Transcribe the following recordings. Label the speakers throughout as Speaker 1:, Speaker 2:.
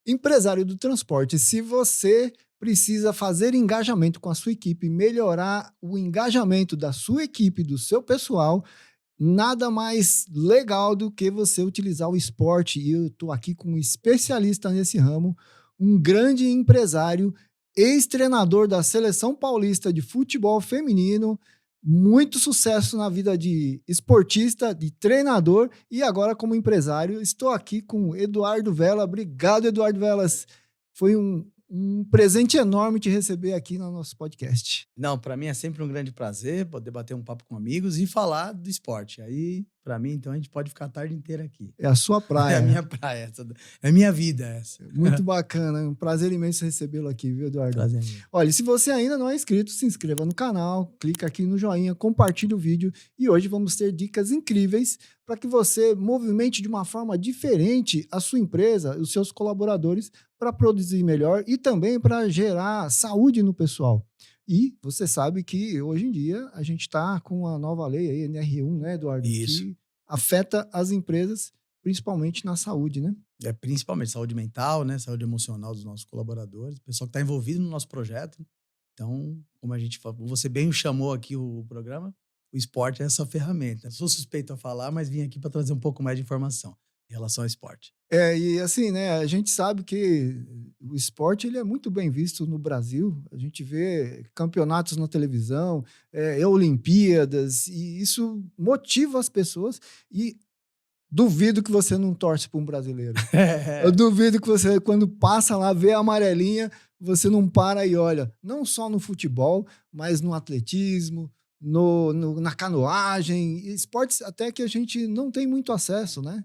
Speaker 1: Empresário do transporte, se você precisa fazer engajamento com a sua equipe, melhorar o engajamento da sua equipe, do seu pessoal, nada mais legal do que você utilizar o esporte. E eu estou aqui com um especialista nesse ramo, um grande empresário, ex-treinador da Seleção Paulista de Futebol Feminino, muito sucesso na vida de esportista, de treinador e agora como empresário. Estou aqui com o Eduardo Vela. Obrigado, Eduardo Velas. Foi um presente enorme te receber aqui no nosso podcast.
Speaker 2: Não, para mim é sempre um grande prazer poder bater um papo com amigos e falar do esporte. Aí, para mim, então, a gente pode ficar a tarde inteira aqui.
Speaker 1: É a sua
Speaker 2: É a
Speaker 1: praia.
Speaker 2: minha praia, é a minha vida essa.
Speaker 1: Muito bacana, é um prazer imenso recebê-lo aqui, viu, Eduardo?
Speaker 2: Prazer mesmo.
Speaker 1: Olha, se você ainda não é inscrito, se inscreva no canal, clica aqui no joinha, compartilhe o vídeo e hoje vamos ter dicas incríveis para que você movimente de uma forma diferente a sua empresa, os seus colaboradores, para produzir melhor e também para gerar saúde no pessoal. E você sabe que hoje em dia a gente está com a nova lei aí, NR1, né, Eduardo?
Speaker 2: Isso.
Speaker 1: Que afeta as empresas, principalmente na saúde, né?
Speaker 2: É principalmente saúde mental, né? Saúde emocional dos nossos colaboradores, o pessoal que está envolvido no nosso projeto. Então, você bem chamou aqui o programa, o esporte é essa ferramenta. Eu sou suspeito a falar, mas vim aqui para trazer um pouco mais de informação em relação ao esporte.
Speaker 1: E assim, né, a gente sabe que o esporte ele é muito bem visto no Brasil. A gente vê campeonatos na televisão, Olimpíadas, e isso motiva as pessoas. E duvido que você não torce para um brasileiro. Eu duvido que você, quando passa lá, vê a amarelinha, você não para e olha, não só no futebol, mas no atletismo, na canoagem, esportes até que a gente não tem muito acesso, né?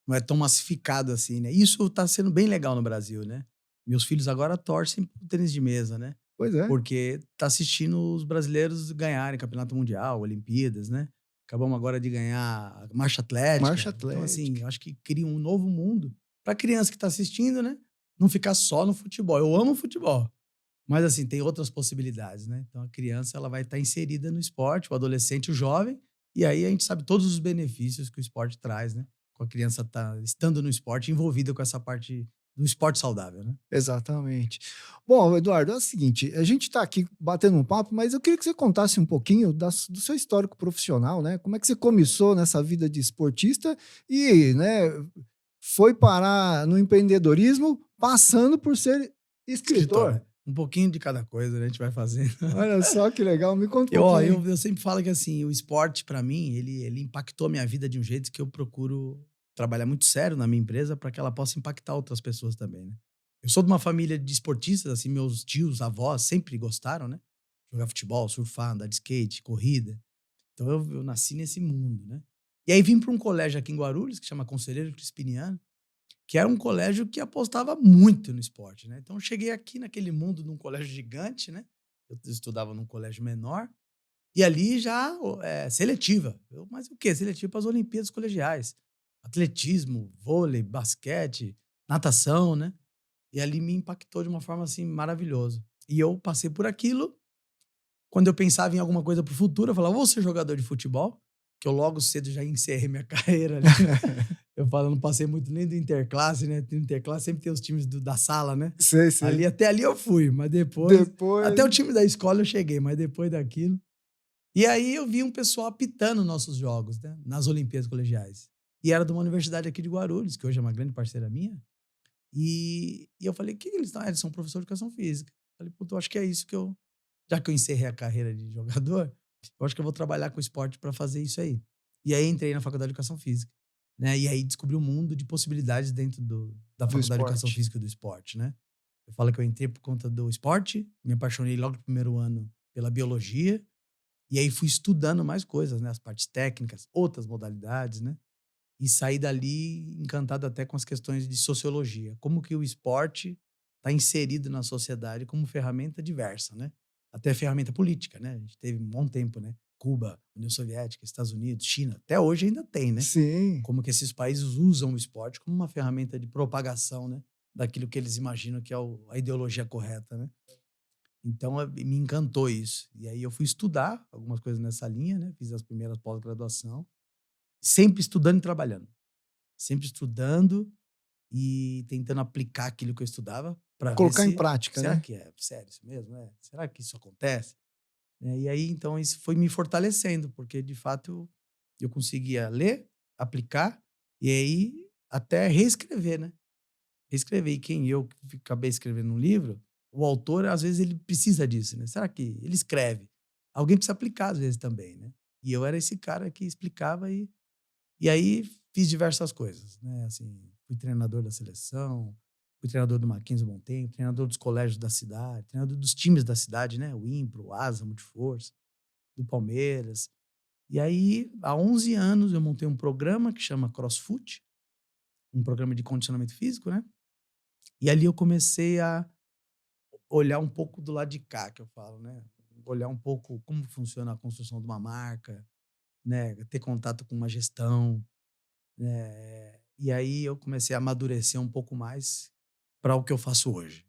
Speaker 2: Não é tão massificado assim, né? Isso tá sendo bem legal no Brasil, né? Meus filhos agora torcem pro tênis de mesa, né?
Speaker 1: Pois é.
Speaker 2: Porque tá assistindo os brasileiros ganharem campeonato mundial, Olimpíadas, né? Acabamos agora de ganhar marcha atlética.
Speaker 1: Marcha
Speaker 2: Então, assim,
Speaker 1: atlética.
Speaker 2: eu acho que cria um novo mundo pra criança que tá assistindo, né? Não ficar só no futebol. Eu amo futebol, mas assim, tem outras possibilidades, né? Então a criança ela vai estar inserida no esporte, o adolescente, o jovem, e aí a gente sabe todos os benefícios que o esporte traz, né? Com a criança tá estando no esporte, envolvida com essa parte do esporte saudável, né?
Speaker 1: Exatamente. Bom, Eduardo, é o seguinte, a gente está aqui batendo um papo, mas eu queria que você contasse um pouquinho do seu histórico profissional, né? Como é que você começou nessa vida de esportista e, né, foi parar no empreendedorismo, passando por ser escritor.
Speaker 2: Um pouquinho de cada coisa, né? A gente vai fazendo.
Speaker 1: Olha só que legal, me conta um
Speaker 2: Ó,
Speaker 1: pouquinho.
Speaker 2: eu sempre falo que assim, o esporte pra mim, ele impactou a minha vida de um jeito que eu procuro trabalhar muito sério na minha empresa para que ela possa impactar outras pessoas também, né? Eu sou de uma família de esportistas, assim, meus tios, avós sempre gostaram, né? Jogar futebol, surfar, andar de skate, corrida. Então eu nasci nesse mundo, né? E aí vim para um colégio aqui em Guarulhos, que chama Conselheiro Crispiniano, que era um colégio que apostava muito no esporte, né? Então eu cheguei aqui naquele mundo num colégio gigante, né? Eu estudava num colégio menor, e ali já seletiva. Mas o quê? Seletiva para as Olimpíadas Colegiais. Atletismo, vôlei, basquete, natação, né? E ali me impactou de uma forma assim maravilhosa. E eu passei por aquilo. Quando eu pensava em alguma coisa para o futuro, eu falava, vou ser jogador de futebol, que eu logo cedo já encerrei minha carreira ali. Eu falo, eu não passei muito nem do interclasse, né? No interclasse sempre tem os times da sala, né?
Speaker 1: Sei, sei.
Speaker 2: Até ali eu fui, mas depois.
Speaker 1: Depois.
Speaker 2: Até o time da escola eu cheguei, mas depois daquilo. E aí eu vi um pessoal apitando nossos jogos, né? Nas Olimpíadas Colegiais. E era de uma universidade aqui de Guarulhos, que hoje é uma grande parceira minha. E eu falei, o que eles estão? Eles são professor de educação física. Eu falei, puta, eu acho que é isso que eu. Já que eu encerrei a carreira de jogador, eu acho que eu vou trabalhar com esporte para fazer isso aí. E aí entrei na faculdade de educação física, né? E aí descobri um mundo de possibilidades dentro da
Speaker 1: Do
Speaker 2: faculdade de educação
Speaker 1: esporte.
Speaker 2: física e do esporte, né? Eu falo que eu entrei por conta do esporte, me apaixonei logo no primeiro ano pela biologia, e aí fui estudando mais coisas, né? As partes técnicas, outras modalidades, né? E saí dali encantado até com as questões de sociologia. Como que o esporte está inserido na sociedade como ferramenta diversa, né? Até ferramenta política, né? A gente teve um bom tempo, né? Cuba, União Soviética, Estados Unidos, China. Até hoje ainda tem, né?
Speaker 1: Sim.
Speaker 2: Como que esses países usam o esporte como uma ferramenta de propagação, né? Daquilo que eles imaginam que é a ideologia correta, né? Então, me encantou isso. E aí eu fui estudar algumas coisas nessa linha, né? Fiz as primeiras pós-graduação, sempre estudando e trabalhando. Sempre estudando e tentando aplicar aquilo que eu estudava para ver
Speaker 1: Colocar em
Speaker 2: se
Speaker 1: prática,
Speaker 2: será
Speaker 1: né?
Speaker 2: que é sério isso mesmo, né? Será que isso acontece? E aí, então, isso foi me fortalecendo, porque de fato eu conseguia ler, aplicar e aí até reescrever, né? Reescrever. E quem eu que acabei escrevendo um livro, o autor, às vezes, ele precisa disso, né? Será que ele escreve? Alguém precisa aplicar, às vezes, também, né? E eu era esse cara que explicava e aí fiz diversas coisas, né? Assim, fui treinador da seleção, fui treinador do Mackenzie um bom tempo, treinador dos colégios da cidade, treinador dos times da cidade, né? O Impro, o Asa, Multiforça, do Palmeiras. E aí, há 11 anos, eu montei um programa que chama CrossFoot, um programa de condicionamento físico, né? E ali eu comecei a olhar um pouco do lado de cá, que eu falo, né? Olhar um pouco como funciona a construção de uma marca, né? Ter contato com uma gestão, né? E aí eu comecei a amadurecer um pouco mais para o que eu faço hoje,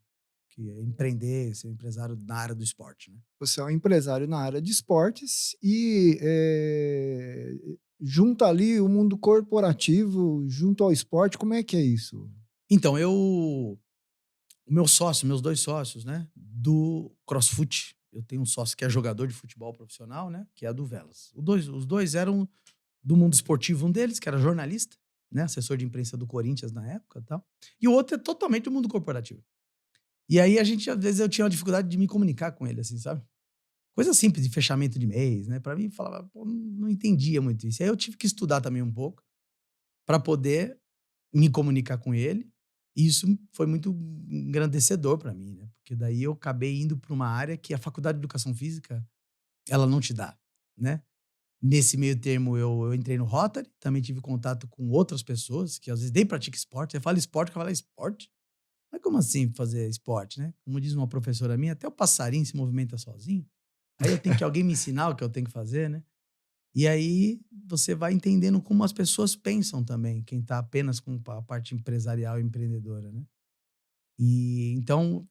Speaker 2: que é empreender, ser um empresário na área do esporte, né?
Speaker 1: Você é um empresário na área de esportes e junta ali o mundo corporativo junto ao esporte. Como é que é isso?
Speaker 2: Então, o meu sócio, meus 2 sócios, né, do CrossFoot, eu tenho um sócio que é jogador de futebol profissional, né, que é do Velas. Os dois eram do mundo esportivo, um deles que era jornalista, né, assessor de imprensa do Corinthians na época, e tal, e o outro é totalmente do mundo corporativo. E aí a gente, às vezes, eu tinha uma dificuldade de me comunicar com ele, assim, sabe? Coisa simples de fechamento de mês, né? Para mim, falava, pô, não entendia muito isso. Aí eu tive que estudar também um pouco para poder me comunicar com ele. E isso foi muito engrandecedor para mim, né? Porque daí eu acabei indo para uma área que a faculdade de educação física, ela não te dá, né? Nesse meio termo, eu entrei no Rotary, também tive contato com outras pessoas que às vezes nem praticam esporte. Você fala esporte, eu falo esporte? Mas como assim fazer esporte, né? Como diz uma professora minha, até o passarinho se movimenta sozinho. Aí eu tenho que alguém me ensinar o que eu tenho que fazer, né? E aí você vai entendendo como as pessoas pensam também, quem está apenas com a parte empresarial e empreendedora, né? E então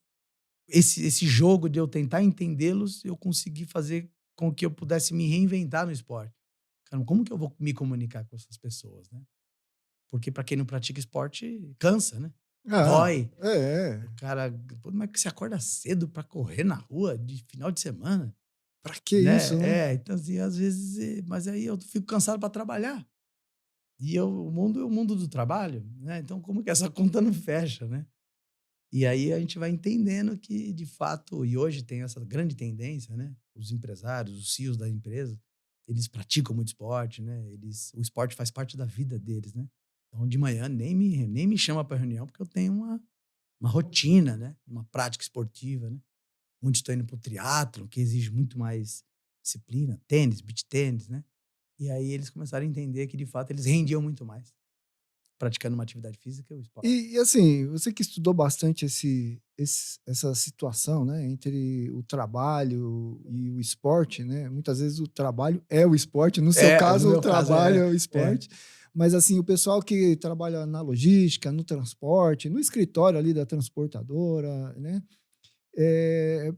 Speaker 2: esse jogo de eu tentar entendê-los, eu consegui fazer com que eu pudesse me reinventar no esporte. Cara, como que eu vou me comunicar com essas pessoas, né? Porque para quem não pratica esporte, cansa, né?
Speaker 1: Ah,
Speaker 2: Dói.
Speaker 1: é.
Speaker 2: O cara, pô, como é que você acorda cedo para correr na rua de final de semana,
Speaker 1: Pra que isso,
Speaker 2: né?
Speaker 1: né?
Speaker 2: Então assim, às vezes, mas aí eu fico cansado para trabalhar. E o mundo é o mundo do trabalho, né? Então como que essa conta não fecha, né? E aí a gente vai entendendo que, de fato, e hoje tem essa grande tendência, né? Os empresários, os CEOs da empresa, eles praticam muito esporte, né? O esporte faz parte da vida deles, né? Então, de manhã nem me chama para reunião, porque eu tenho uma rotina, né? Uma prática esportiva, né? Muitos estão indo para o triatlo, que exige muito mais disciplina, tênis, beach tênis, né? E aí eles começaram a entender que, de fato, eles rendiam muito mais praticando uma atividade física e o esporte.
Speaker 1: Assim, você que estudou bastante essa situação, né, entre o trabalho e o esporte, né? Muitas vezes o trabalho é o esporte, no seu
Speaker 2: No
Speaker 1: caso, o
Speaker 2: meu caso,
Speaker 1: trabalho é o
Speaker 2: é.
Speaker 1: esporte. Mas assim, o pessoal que trabalha na logística, no transporte, no escritório ali da transportadora, né? Eh,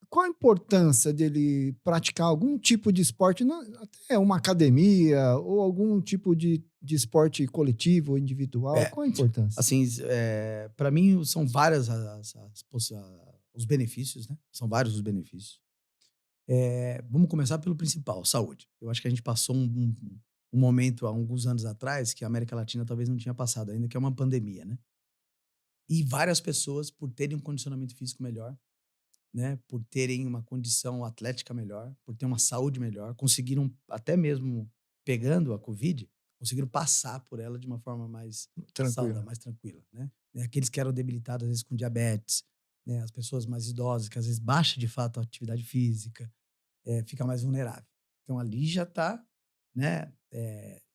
Speaker 1: qual a importância dele praticar algum tipo de esporte, não, até uma academia ou algum tipo de esporte coletivo ou individual?
Speaker 2: É.
Speaker 1: Qual a importância?
Speaker 2: Assim, pra mim são várias os benefícios, né, são vários os benefícios. Vamos começar pelo principal, saúde. Eu acho que a gente passou um momento há alguns anos atrás que a América Latina talvez não tinha passado ainda, que é uma pandemia, né. E várias pessoas, por terem um condicionamento físico melhor, né, por terem uma condição atlética melhor, por ter uma saúde melhor, conseguiram até mesmo pegando a Covid, conseguiram passar por ela de uma forma mais saudável,
Speaker 1: Tranquilo.
Speaker 2: mais tranquila, né. Aqueles que eram debilitados, às vezes, com diabetes, né, as pessoas mais idosas, que às vezes baixa de fato a atividade física, fica mais vulnerável. Então ali já está, né,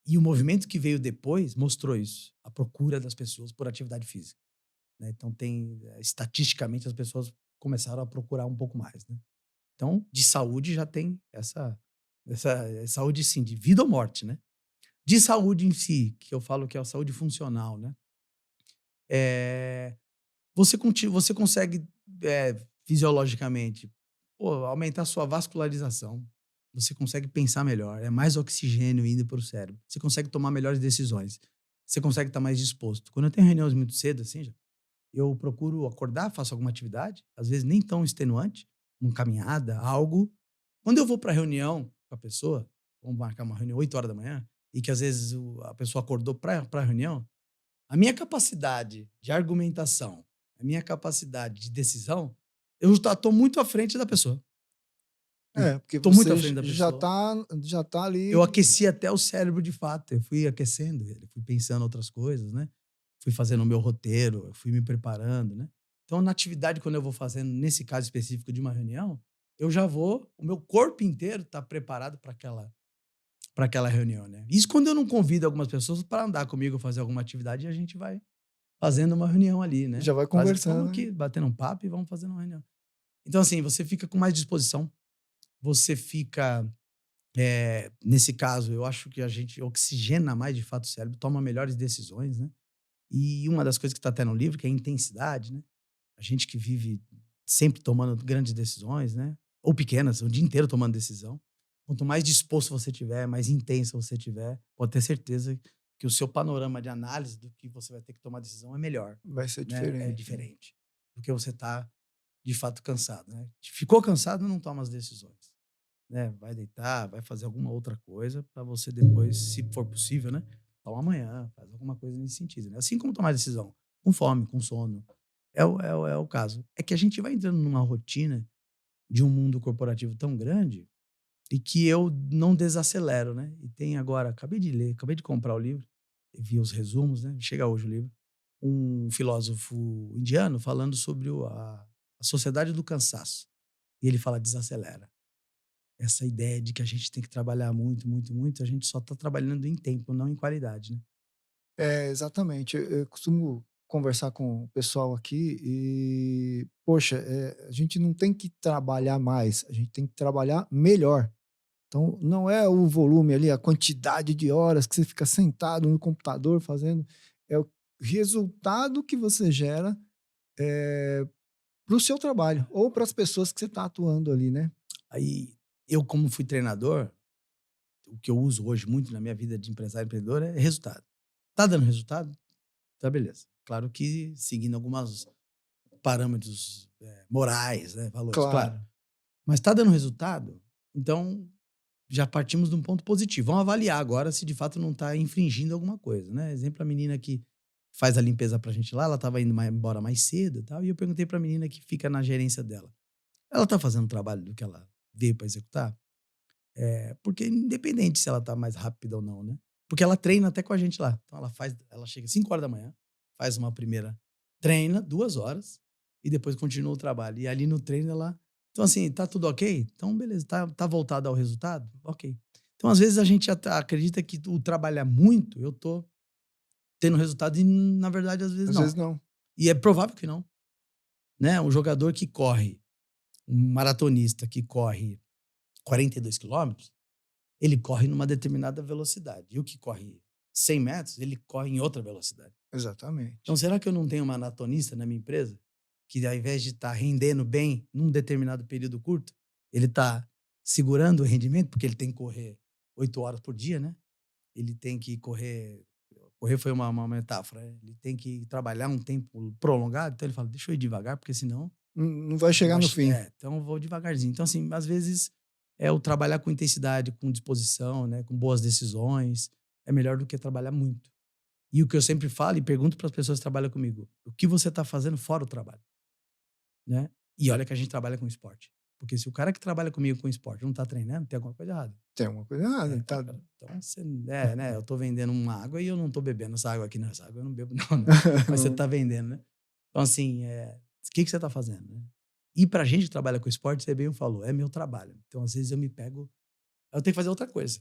Speaker 2: e o movimento que veio depois mostrou isso, a procura das pessoas por atividade física, né. Então estatisticamente as pessoas começaram a procurar um pouco mais, né. Então, de saúde já tem essa saúde sim, de vida ou morte, né. De saúde em si, que eu falo que é a saúde funcional, né, eh, você consegue, fisiologicamente, pô, aumentar a sua vascularização, você consegue pensar melhor, é mais oxigênio indo para o cérebro, você consegue tomar melhores decisões. você consegue estar mais disposto. Quando eu tenho reuniões muito cedo, assim, eu procuro acordar, faço alguma atividade, às vezes nem tão extenuante, uma caminhada, algo. Quando eu vou para reunião com a pessoa, vamos marcar uma reunião 8 horas da manhã, e que às vezes a pessoa acordou para a reunião, a minha capacidade de argumentação, a minha capacidade de decisão, eu estou muito à frente da pessoa.
Speaker 1: Porque
Speaker 2: Estou muito à
Speaker 1: você
Speaker 2: frente da pessoa.
Speaker 1: já tá ali.
Speaker 2: Eu aqueci até o cérebro de fato, eu fui aquecendo ele, fui pensando outras coisas, né? Fui fazendo o meu roteiro, eu fui me preparando, né? Então, na atividade, quando eu vou fazendo, nesse caso específico de uma reunião, eu já vou, o meu corpo inteiro está preparado para aquela reunião, né? Isso quando eu não convido algumas pessoas para andar comigo, fazer alguma atividade, e a gente vai fazendo uma reunião ali, né?
Speaker 1: Já vai
Speaker 2: Quase, estamos
Speaker 1: conversando, né?
Speaker 2: aqui batendo um papo e vamos fazendo uma reunião. Então, assim, você fica com mais disposição, você fica nesse caso, eu acho que a gente oxigena mais de fato o cérebro, toma melhores decisões, né? E uma das coisas que está até no livro, que é a intensidade, né? A gente que vive sempre tomando grandes decisões, né? Ou pequenas, o dia inteiro tomando decisão. Quanto mais disposto você tiver, mais intenso você tiver, pode ter certeza que o seu panorama de análise do que você vai ter que tomar decisão é melhor,
Speaker 1: Vai ser
Speaker 2: né? É
Speaker 1: diferente, né?
Speaker 2: diferente do que você tá de fato cansado, né? Ficou cansado, não toma as decisões, né? Vai deitar, vai fazer alguma outra coisa para você depois, se for possível, né? Toma amanhã, faz alguma coisa nesse sentido, né? Assim como tomar decisão, com fome, com sono. É o caso. É que a gente vai entrando numa rotina de um mundo corporativo tão grande e que eu não desacelero, né? E tem agora, acabei de ler, acabei de comprar o livro, vi os resumos, né? Chega hoje o livro. Um filósofo indiano falando sobre a sociedade do cansaço. E ele fala desacelera. Essa ideia de que a gente tem que trabalhar muito, muito, muito, a gente só está trabalhando em tempo, não em qualidade, né?
Speaker 1: Exatamente. Eu costumo conversar com o pessoal aqui e, poxa, a gente não tem que trabalhar mais, a gente tem que trabalhar melhor. Então, não é o volume ali, a quantidade de horas que você fica sentado no computador fazendo, é o resultado que você gera para o seu trabalho ou para as pessoas que você está atuando ali, né?
Speaker 2: Aí, eu como fui treinador, o que eu uso hoje muito na minha vida de empresário empreendedor é resultado. Tá dando resultado? Tá beleza. Claro que seguindo alguns parâmetros morais, né, valores, claro.
Speaker 1: Claro.
Speaker 2: Mas tá dando resultado? Então já partimos de um ponto positivo. Vamos avaliar agora se de fato não está infringindo alguma coisa, né? Exemplo, a menina que faz a limpeza pra gente lá, ela estava indo embora mais cedo e tal, e eu perguntei pra menina que fica na gerência dela: ela tá fazendo o trabalho do que ela veio para executar? Porque independente se ela tá mais rápida ou não, né? Porque ela treina até com a gente lá. Então ela chega às 5 horas da manhã, faz uma primeira treina 2 horas e depois continua o trabalho. E ali no treino ela, então assim, tá tudo ok? Então beleza, tá voltado ao resultado? Ok. Então às vezes a gente acredita que o trabalhar muito, eu tô tendo resultado e na verdade às vezes
Speaker 1: Às vezes
Speaker 2: não.
Speaker 1: não.
Speaker 2: E é provável que não, né? Um jogador que corre, um maratonista que corre 42 quilômetros, ele corre numa determinada velocidade. E o que corre 100 metros, ele corre em outra velocidade. Então,
Speaker 1: Exatamente.
Speaker 2: será que eu não tenho uma maratonista na minha empresa que, ao invés de estar rendendo bem num determinado período curto, ele está segurando o rendimento, porque ele tem que correr 8 horas por dia, né? Ele tem que correr. Correr foi uma metáfora, né? Ele tem que trabalhar um tempo prolongado. Então, ele fala: deixa eu ir devagar, porque senão
Speaker 1: Não vai
Speaker 2: não
Speaker 1: chegar
Speaker 2: vai
Speaker 1: no fim.
Speaker 2: então eu vou devagarzinho. Então, assim, às vezes o trabalhar com intensidade, com disposição, né, com boas decisões, é melhor do que trabalhar muito. E o que eu sempre falo e pergunto para as pessoas que trabalham comigo: o que você está fazendo fora o trabalho, né? E olha que a gente trabalha com esporte. Porque se o cara que trabalha comigo com esporte não está treinando, tem alguma coisa errada.
Speaker 1: Tem uma coisa errada.
Speaker 2: Pô,
Speaker 1: Tá...
Speaker 2: cara, então você, né? Eu tô vendendo uma água e eu não tô bebendo essa água aqui, não. Essa água eu não bebo, não, né? Mas você tá vendendo, né? Então, assim, o que você tá fazendo, né? E pra gente que trabalha com esporte, você bem falou, é meu trabalho. Então, às vezes, eu me pego. Eu tenho que fazer outra coisa,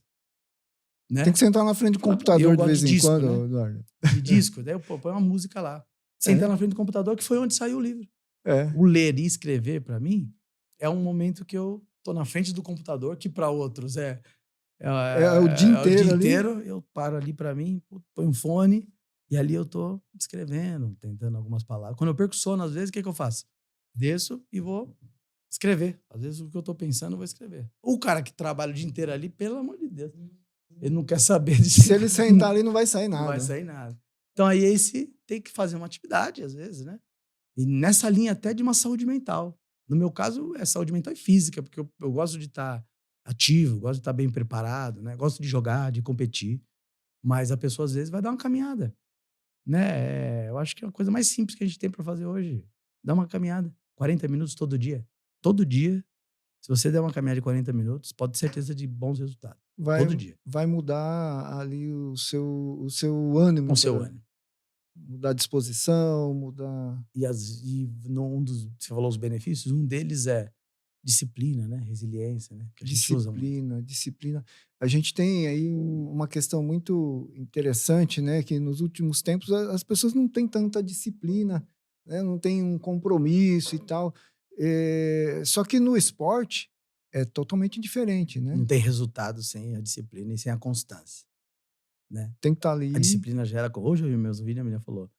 Speaker 1: Tem que
Speaker 2: né?
Speaker 1: sentar na frente do
Speaker 2: E eu
Speaker 1: computador de
Speaker 2: gosto de
Speaker 1: vez em
Speaker 2: disco,
Speaker 1: quando,
Speaker 2: né?
Speaker 1: Eduardo.
Speaker 2: De disco. Daí eu põe uma música lá. Sentar
Speaker 1: É,
Speaker 2: na frente do computador, que foi onde saiu o livro.
Speaker 1: é.
Speaker 2: O ler e escrever, pra mim, é um momento que eu tô na frente do computador, que pra outros
Speaker 1: É o dia
Speaker 2: o dia
Speaker 1: inteiro ali.
Speaker 2: inteiro, eu paro ali pra mim, ponho um fone e ali eu tô escrevendo, tentando algumas palavras. Quando eu perco o sono, às vezes, o que que eu faço? Desço e vou escrever. Às vezes o que eu tô pensando, eu vou escrever. O cara que trabalha o dia inteiro ali, pelo amor de Deus. Ele não quer saber de
Speaker 1: Se ele sentar ali, não vai sair
Speaker 2: não vai
Speaker 1: nada.
Speaker 2: sair nada. Então aí esse tem que fazer uma atividade, às vezes, né? E nessa linha até de uma saúde mental. No meu caso, é saúde mental e física, porque eu gosto de estar ativo, gosto de estar bem preparado, né? Gosto de jogar, de competir. Mas a pessoa, às vezes, vai dar uma caminhada, né? Eu acho que é a coisa mais simples que a gente tem para fazer hoje. Dar uma caminhada. 40 minutos todo dia. Todo dia, se você der uma caminhada de 40 minutos, pode ter certeza de bons resultados.
Speaker 1: Vai,
Speaker 2: Todo dia.
Speaker 1: vai mudar ali o seu ânimo,
Speaker 2: Com seu ânimo.
Speaker 1: mudar a disposição, mudar.
Speaker 2: Você falou os benefícios, um deles é disciplina, né? Resiliência, né? Que a gente usa muito.
Speaker 1: Disciplina. A gente tem aí uma questão muito interessante, né? Que nos últimos tempos as pessoas não têm tanta disciplina, né? Não tem um compromisso e tal. Só que no esporte é totalmente diferente, né?
Speaker 2: Não tem resultado sem a disciplina e sem a constância, né?
Speaker 1: Tem que estar
Speaker 2: A
Speaker 1: ali.
Speaker 2: disciplina gera. Hoje eu vi meus vídeos, a menina falou: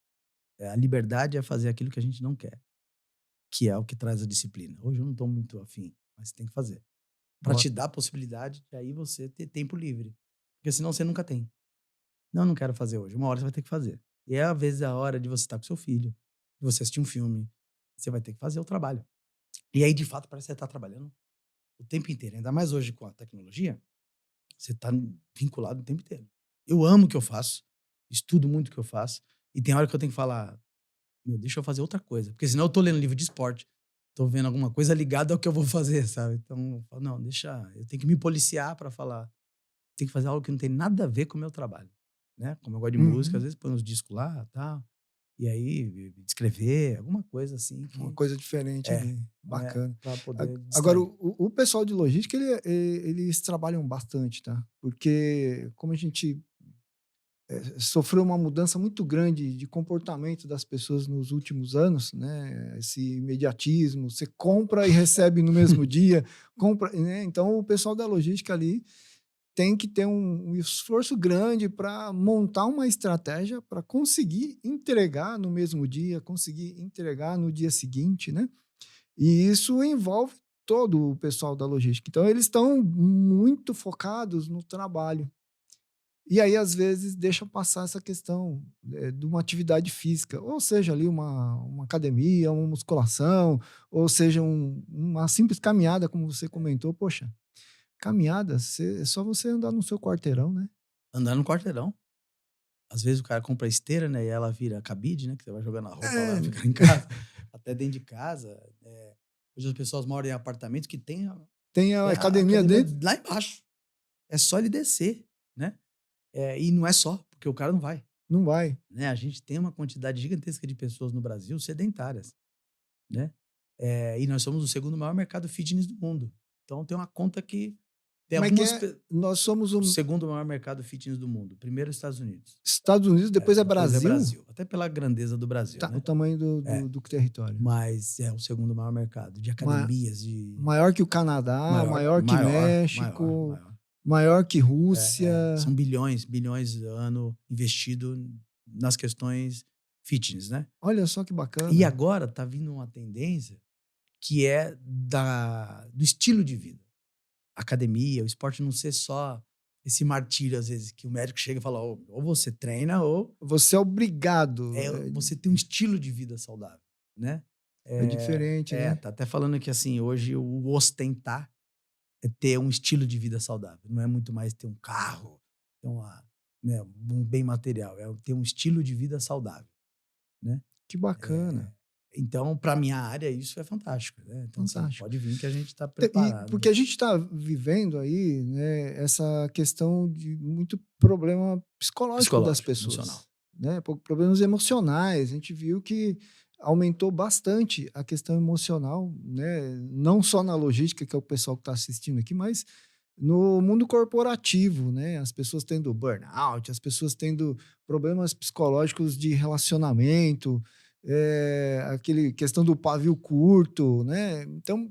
Speaker 2: a liberdade é fazer aquilo que a gente não quer, que é o que traz a disciplina. Hoje eu não estou muito afim, mas você tem que fazer. Para te dar a possibilidade de aí você ter tempo livre. Porque senão você nunca tem. Não, não quero fazer hoje. Uma hora você vai ter que fazer. E às vezes é a hora de você estar com seu filho, de você assistir um filme. Você vai ter que fazer o trabalho. E aí, de fato, parece que você está trabalhando o tempo inteiro. Ainda mais hoje com a tecnologia, você está vinculado o tempo inteiro. Eu amo o que eu faço, estudo muito o que eu faço, e tem hora que eu tenho que falar, meu, deixa eu fazer outra coisa. Porque senão eu tô lendo livro de esporte, tô vendo alguma coisa ligada ao que eu vou fazer, sabe? Então, eu falo, não, deixa, eu tenho que me policiar para falar, tem que fazer algo que não tem nada a ver com o meu trabalho, né? Como eu gosto de música, às
Speaker 1: Uhum.
Speaker 2: vezes põe uns discos lá, tal, e aí escrever, alguma coisa assim
Speaker 1: Uma
Speaker 2: que
Speaker 1: coisa diferente ali.
Speaker 2: é
Speaker 1: Bacana.
Speaker 2: para poder
Speaker 1: Agora,
Speaker 2: distrair.
Speaker 1: o pessoal de logística, eles trabalham bastante, tá? Porque como a gente sofreu uma mudança muito grande de comportamento das pessoas nos últimos anos, né? Esse imediatismo, você compra e recebe no mesmo dia, compra, né? Então, o pessoal da logística ali tem que ter um esforço grande para montar uma estratégia para conseguir entregar no mesmo dia, conseguir entregar no dia seguinte, né? E isso envolve todo o pessoal da logística. Então, eles estão muito focados no trabalho. E aí, às vezes, deixa passar essa questão de uma atividade física, ou seja, ali uma academia, uma musculação, ou seja, uma simples caminhada, como você comentou. Poxa, caminhada, é só você andar no seu quarteirão, né?
Speaker 2: Andar no quarteirão. Às vezes o cara compra a esteira, né? E ela vira cabide, né? Que você vai jogando a roupa lá, ficar em casa, até dentro de casa. Hoje as pessoas moram em apartamento que
Speaker 1: tem a
Speaker 2: tem a
Speaker 1: academia
Speaker 2: academia
Speaker 1: dentro,
Speaker 2: lá embaixo. É só ele descer, né? E não é só, porque o cara não vai.
Speaker 1: não vai.
Speaker 2: Né? A gente tem uma quantidade gigantesca de pessoas no Brasil sedentárias, né? E nós somos o segundo maior mercado fitness do mundo. Então tem uma conta que tem
Speaker 1: Como é que
Speaker 2: algumas.
Speaker 1: é? Nós somos
Speaker 2: O
Speaker 1: o
Speaker 2: segundo maior mercado fitness do mundo. Primeiro, os Estados Unidos.
Speaker 1: Estados Unidos, depois é
Speaker 2: Depois é
Speaker 1: Brasil?
Speaker 2: Brasil. Até pela grandeza do Brasil,
Speaker 1: O
Speaker 2: né?
Speaker 1: tamanho do,
Speaker 2: É.
Speaker 1: do, do território.
Speaker 2: Mas é o segundo maior mercado de
Speaker 1: Ma-
Speaker 2: academias, de
Speaker 1: Maior que o Canadá, maior que México,
Speaker 2: maior.
Speaker 1: maior que Rússia.
Speaker 2: São bilhões ano investido nas questões fitness, né?
Speaker 1: Olha só que
Speaker 2: E
Speaker 1: bacana.
Speaker 2: agora tá vindo uma tendência que é do estilo de vida. A academia, o esporte não ser só esse martírio, às vezes, que o médico chega e fala, ou você treina, ou
Speaker 1: Você é obrigado.
Speaker 2: você tem um estilo de vida saudável, né?
Speaker 1: É diferente, né?
Speaker 2: Tá até falando que, assim, hoje o ostentar é ter um estilo de vida saudável. Não é muito mais ter um carro, ter um bem material. É ter um estilo de vida saudável, né?
Speaker 1: Que bacana.
Speaker 2: Então, para minha área, isso é fantástico, né? Então, assim,
Speaker 1: Fantástico.
Speaker 2: pode vir que a gente está
Speaker 1: E
Speaker 2: preparado.
Speaker 1: porque a gente está vivendo aí, né, essa questão de muito problema psicológico das
Speaker 2: Psicológico,
Speaker 1: pessoas,
Speaker 2: emocional.
Speaker 1: né? Problemas emocionais. A gente viu que aumentou bastante a questão emocional, né? Não só na logística, que é o pessoal que está assistindo aqui, mas no mundo corporativo, né? As pessoas tendo burnout, as pessoas tendo problemas psicológicos de relacionamento, aquele questão do pavio curto, né? Então,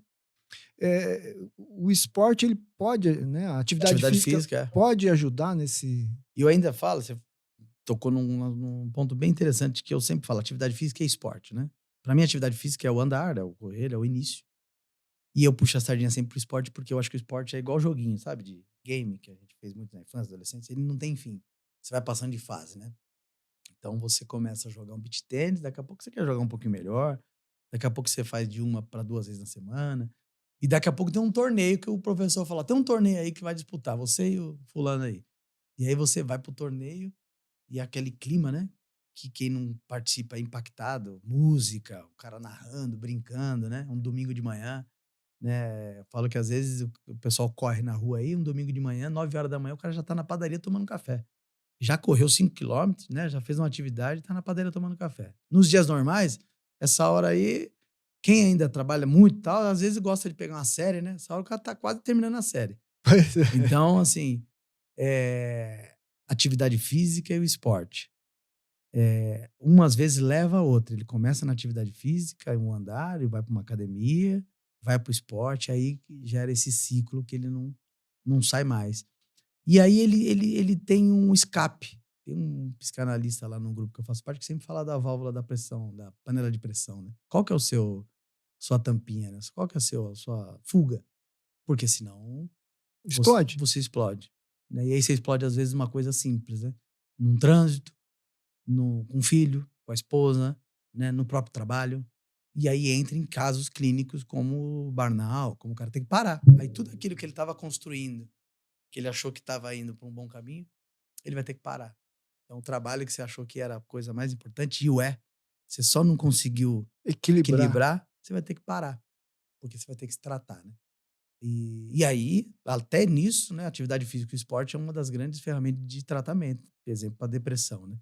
Speaker 1: o esporte, ele pode, né? A atividade
Speaker 2: Atividade
Speaker 1: física
Speaker 2: física,
Speaker 1: pode ajudar nesse.
Speaker 2: E eu ainda falo, você tocou num ponto bem interessante que eu sempre falo, atividade física é esporte, né? Para mim, atividade física é o andar, é o correr, é o início. E eu puxo a sardinha sempre pro esporte porque eu acho que o esporte é igual joguinho, sabe? game, que a gente fez muito na infância, adolescência, ele não tem fim. Você vai passando de fase, né? Então você começa a jogar um beach tênis, daqui a pouco você quer jogar um pouquinho melhor, daqui a pouco você faz de 1 para 2 vezes na semana, e daqui a pouco tem um torneio que o professor fala: tem um torneio aí que vai disputar, você e o fulano aí. E aí você vai pro torneio e aquele clima, né? Que quem não participa é impactado, música, o cara narrando, brincando, né? Um domingo de manhã, né? Eu falo que às vezes o pessoal corre na rua aí, um domingo de manhã, 9 horas da manhã, o cara já tá na padaria tomando café. Já correu 5 quilômetros, né? Já fez uma atividade, tá na padaria tomando café. Nos dias normais, essa hora aí, quem ainda trabalha muito e tal, às vezes gosta de pegar uma série, né? Essa hora o cara tá quase terminando a série.
Speaker 1: Pois é.
Speaker 2: Então, assim, atividade física e o esporte. Uma às vezes leva a outra. Ele começa na atividade física, em um andar, e vai para uma academia, vai para o esporte, aí que gera esse ciclo que ele não sai mais. E aí ele tem um escape. Tem um psicanalista lá no grupo que eu faço parte que sempre fala da válvula da pressão, da panela de pressão, né? Qual que é o sua tampinha, né? Qual que é a sua fuga? Porque senão
Speaker 1: Explode.
Speaker 2: você explode, né? E aí você explode às vezes uma coisa simples, né? Num trânsito, com o filho, com a esposa, né? No próprio trabalho. E aí entra em casos clínicos como o burnout, como o cara tem que parar. Aí tudo aquilo que ele estava construindo, que ele achou que estava indo para um bom caminho, ele vai ter que parar. Então, o trabalho que você achou que era a coisa mais importante, e o é, você só não conseguiu
Speaker 1: Equilibrar.
Speaker 2: equilibrar, você vai ter que parar, porque você vai ter que se tratar, né? E aí, até nisso, né, atividade física e esporte é uma das grandes ferramentas de tratamento, por exemplo, para depressão, né?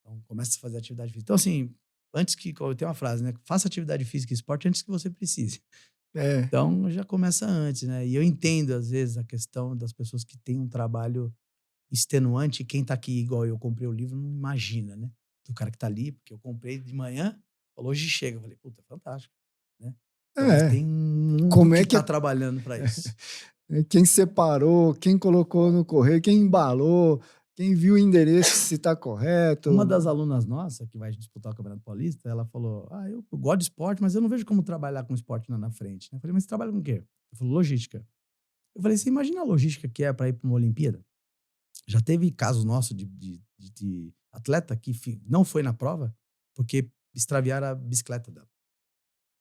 Speaker 2: Então, começa a fazer atividade física. Então, assim, eu tenho uma frase, né? Faça atividade física e esporte antes que você precise.
Speaker 1: É.
Speaker 2: Então, já começa antes, né? E eu entendo, às vezes, a questão das pessoas que têm um trabalho extenuante, e quem tá aqui igual eu comprei o livro não imagina, né? Do cara que tá ali, porque eu comprei de manhã, falou: "Hoje chega". Eu falei: "Puta, fantástico", né? Então, mas
Speaker 1: É.
Speaker 2: tem um mundo
Speaker 1: Como é
Speaker 2: que
Speaker 1: que
Speaker 2: tá trabalhando para isso.
Speaker 1: quem separou, quem colocou no correio, quem embalou, quem viu o endereço se está
Speaker 2: Uma
Speaker 1: correto.
Speaker 2: das alunas nossa, que vai disputar o Campeonato Paulista, ela falou: "Ah, eu gosto de esporte, mas eu não vejo como trabalhar com esporte lá na frente", né? Eu falei: "Mas você trabalha com o quê?" Ela falou: "Logística". Eu falei: "Você imagina a logística que é para ir para uma Olimpíada?" Já teve casos nossos de atleta que não foi na prova porque extraviaram a bicicleta dela,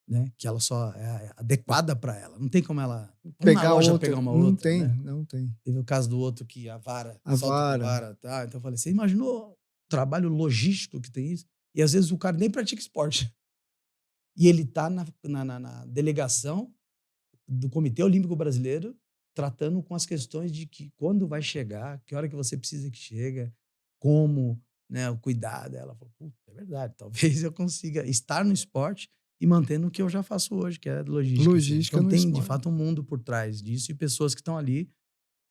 Speaker 2: né? Que ela só é adequada para ela. Não tem como ela, vamos na
Speaker 1: Pegar
Speaker 2: loja
Speaker 1: outra,
Speaker 2: pegar uma
Speaker 1: não
Speaker 2: outra,
Speaker 1: tem,
Speaker 2: né?
Speaker 1: não tem.
Speaker 2: Teve o caso do outro que a vara,
Speaker 1: A
Speaker 2: solta com
Speaker 1: vara.
Speaker 2: vara, tá? Então eu falei, você imaginou o trabalho logístico que tem isso? E às vezes o cara nem pratica esporte. E ele tá na delegação do Comitê Olímpico Brasileiro, tratando com as questões de que quando vai chegar, que hora que você precisa que chega, como, né, o cuidado. Ela falou: "Puta, é verdade, talvez eu consiga estar no esporte e mantendo o que eu já faço hoje, que é logística", assim.
Speaker 1: Logística
Speaker 2: Então
Speaker 1: no
Speaker 2: tem, de
Speaker 1: esporte.
Speaker 2: fato, um mundo por trás disso e pessoas que estão ali,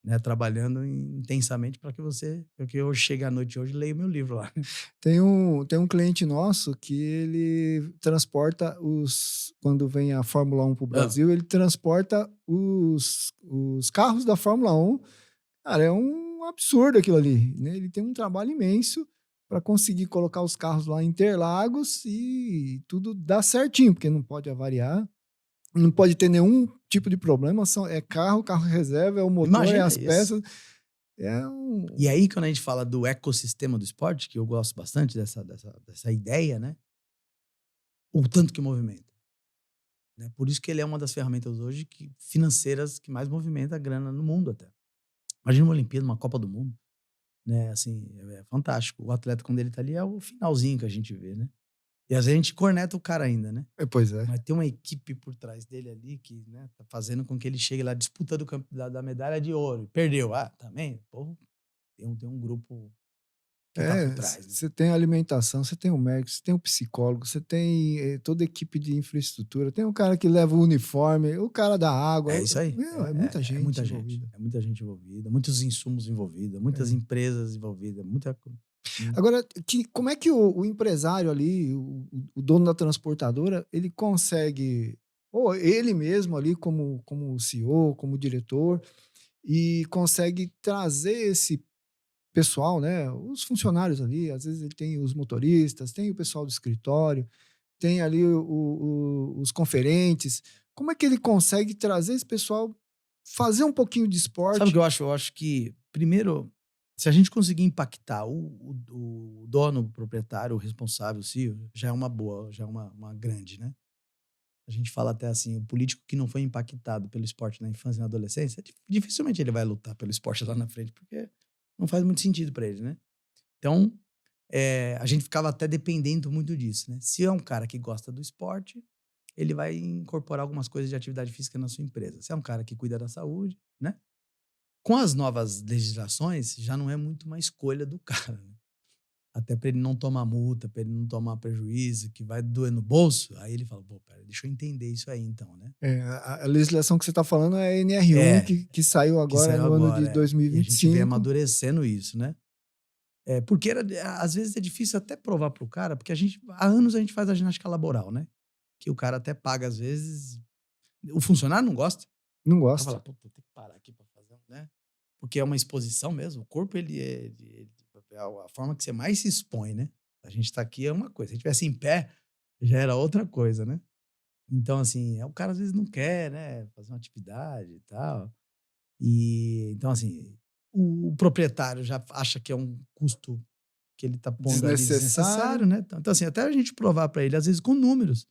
Speaker 2: né, trabalhando intensamente para que eu chegue à noite hoje e leia o meu livro lá.
Speaker 1: Tem um cliente nosso que ele transporta quando vem a Fórmula 1 para o
Speaker 2: Hã.
Speaker 1: Brasil, ele transporta os carros da Fórmula 1. Cara, é um absurdo aquilo ali, né? Ele tem um trabalho imenso para conseguir colocar os carros lá em Interlagos e tudo dá certinho, porque não pode avariar, não pode ter nenhum tipo de problema, é carro reserva, é o motor, é
Speaker 2: Imagina
Speaker 1: as
Speaker 2: isso.
Speaker 1: peças, é um.
Speaker 2: E aí, quando a gente fala do ecossistema do esporte, que eu gosto bastante dessa ideia, né? O tanto que movimenta, né? Por isso que ele é uma das ferramentas hoje financeiras que mais movimenta a grana no mundo até. Imagina uma Olimpíada, uma Copa do Mundo, né? Assim, é fantástico. O atleta, quando ele tá ali, é o finalzinho que a gente vê, né? E às vezes a gente corneta o cara ainda, né?
Speaker 1: Pois é.
Speaker 2: Mas tem uma equipe por trás dele ali que, né, tá fazendo com que ele chegue lá, disputa da medalha de ouro. Perdeu. Ah, também, pô, tem um grupo que tá por trás, né?
Speaker 1: Você tem a alimentação, você tem o médico, você tem o psicólogo, você tem toda a equipe de infraestrutura, tem o cara que leva o uniforme, o cara da água.
Speaker 2: É isso aí.
Speaker 1: Meu, é muita
Speaker 2: É
Speaker 1: gente
Speaker 2: muita gente.
Speaker 1: envolvida.
Speaker 2: É muita gente envolvida, muitos insumos envolvidos, muitas
Speaker 1: É.
Speaker 2: empresas envolvidas, né?
Speaker 1: Agora, como é que o empresário ali, o dono da transportadora, ele consegue, ou ele mesmo ali como CEO, como diretor, e consegue trazer esse pessoal, né, os funcionários ali, às vezes ele tem os motoristas, tem o pessoal do escritório, tem ali os conferentes. Como é que ele consegue trazer esse pessoal fazer um pouquinho de
Speaker 2: Sabe o
Speaker 1: esporte.
Speaker 2: que eu acho? Eu acho que, primeiro, se a gente conseguir impactar o dono, o proprietário, o responsável, o CEO, já é uma boa, já é uma grande, né? A gente fala até assim, o político que não foi impactado pelo esporte na infância e na adolescência, dificilmente ele vai lutar pelo esporte lá na frente, porque não faz muito sentido para ele, né? Então, a gente ficava até dependendo muito disso, né? Se é um cara que gosta do esporte, ele vai incorporar algumas coisas de atividade física na sua empresa. Se é um cara que cuida da saúde, né? Com as novas legislações, já não é muito uma escolha do cara, né? Até para ele não tomar multa, para ele não tomar prejuízo, que vai doer no bolso. Aí ele fala, pô, pera, deixa eu entender isso aí então, né?
Speaker 1: A legislação que você está falando é a NR1,
Speaker 2: É,
Speaker 1: que saiu
Speaker 2: que
Speaker 1: agora
Speaker 2: saiu
Speaker 1: no ano de
Speaker 2: agora, é. E a gente vem
Speaker 1: 2025.
Speaker 2: amadurecendo isso, né? Porque às vezes é difícil até provar pro cara, porque há anos a gente faz a ginástica laboral, né? Que o cara até paga às vezes. O funcionário não gosta.
Speaker 1: Não
Speaker 2: O cara
Speaker 1: gosta.
Speaker 2: fala, pô, tem que parar aqui pra fazer, né? Porque é uma exposição mesmo. O corpo, é a forma que você mais se expõe, né? A gente tá aqui é uma coisa. Se a gente estivesse em pé, já era outra coisa, né? Então, assim, o cara às vezes não quer, né? Fazer uma atividade e tal. Então, assim, o proprietário já acha que é um custo que ele tá pondo ali
Speaker 1: Desnecessário.
Speaker 2: desnecessário, né? Então, assim, até a gente provar para ele, às vezes com números.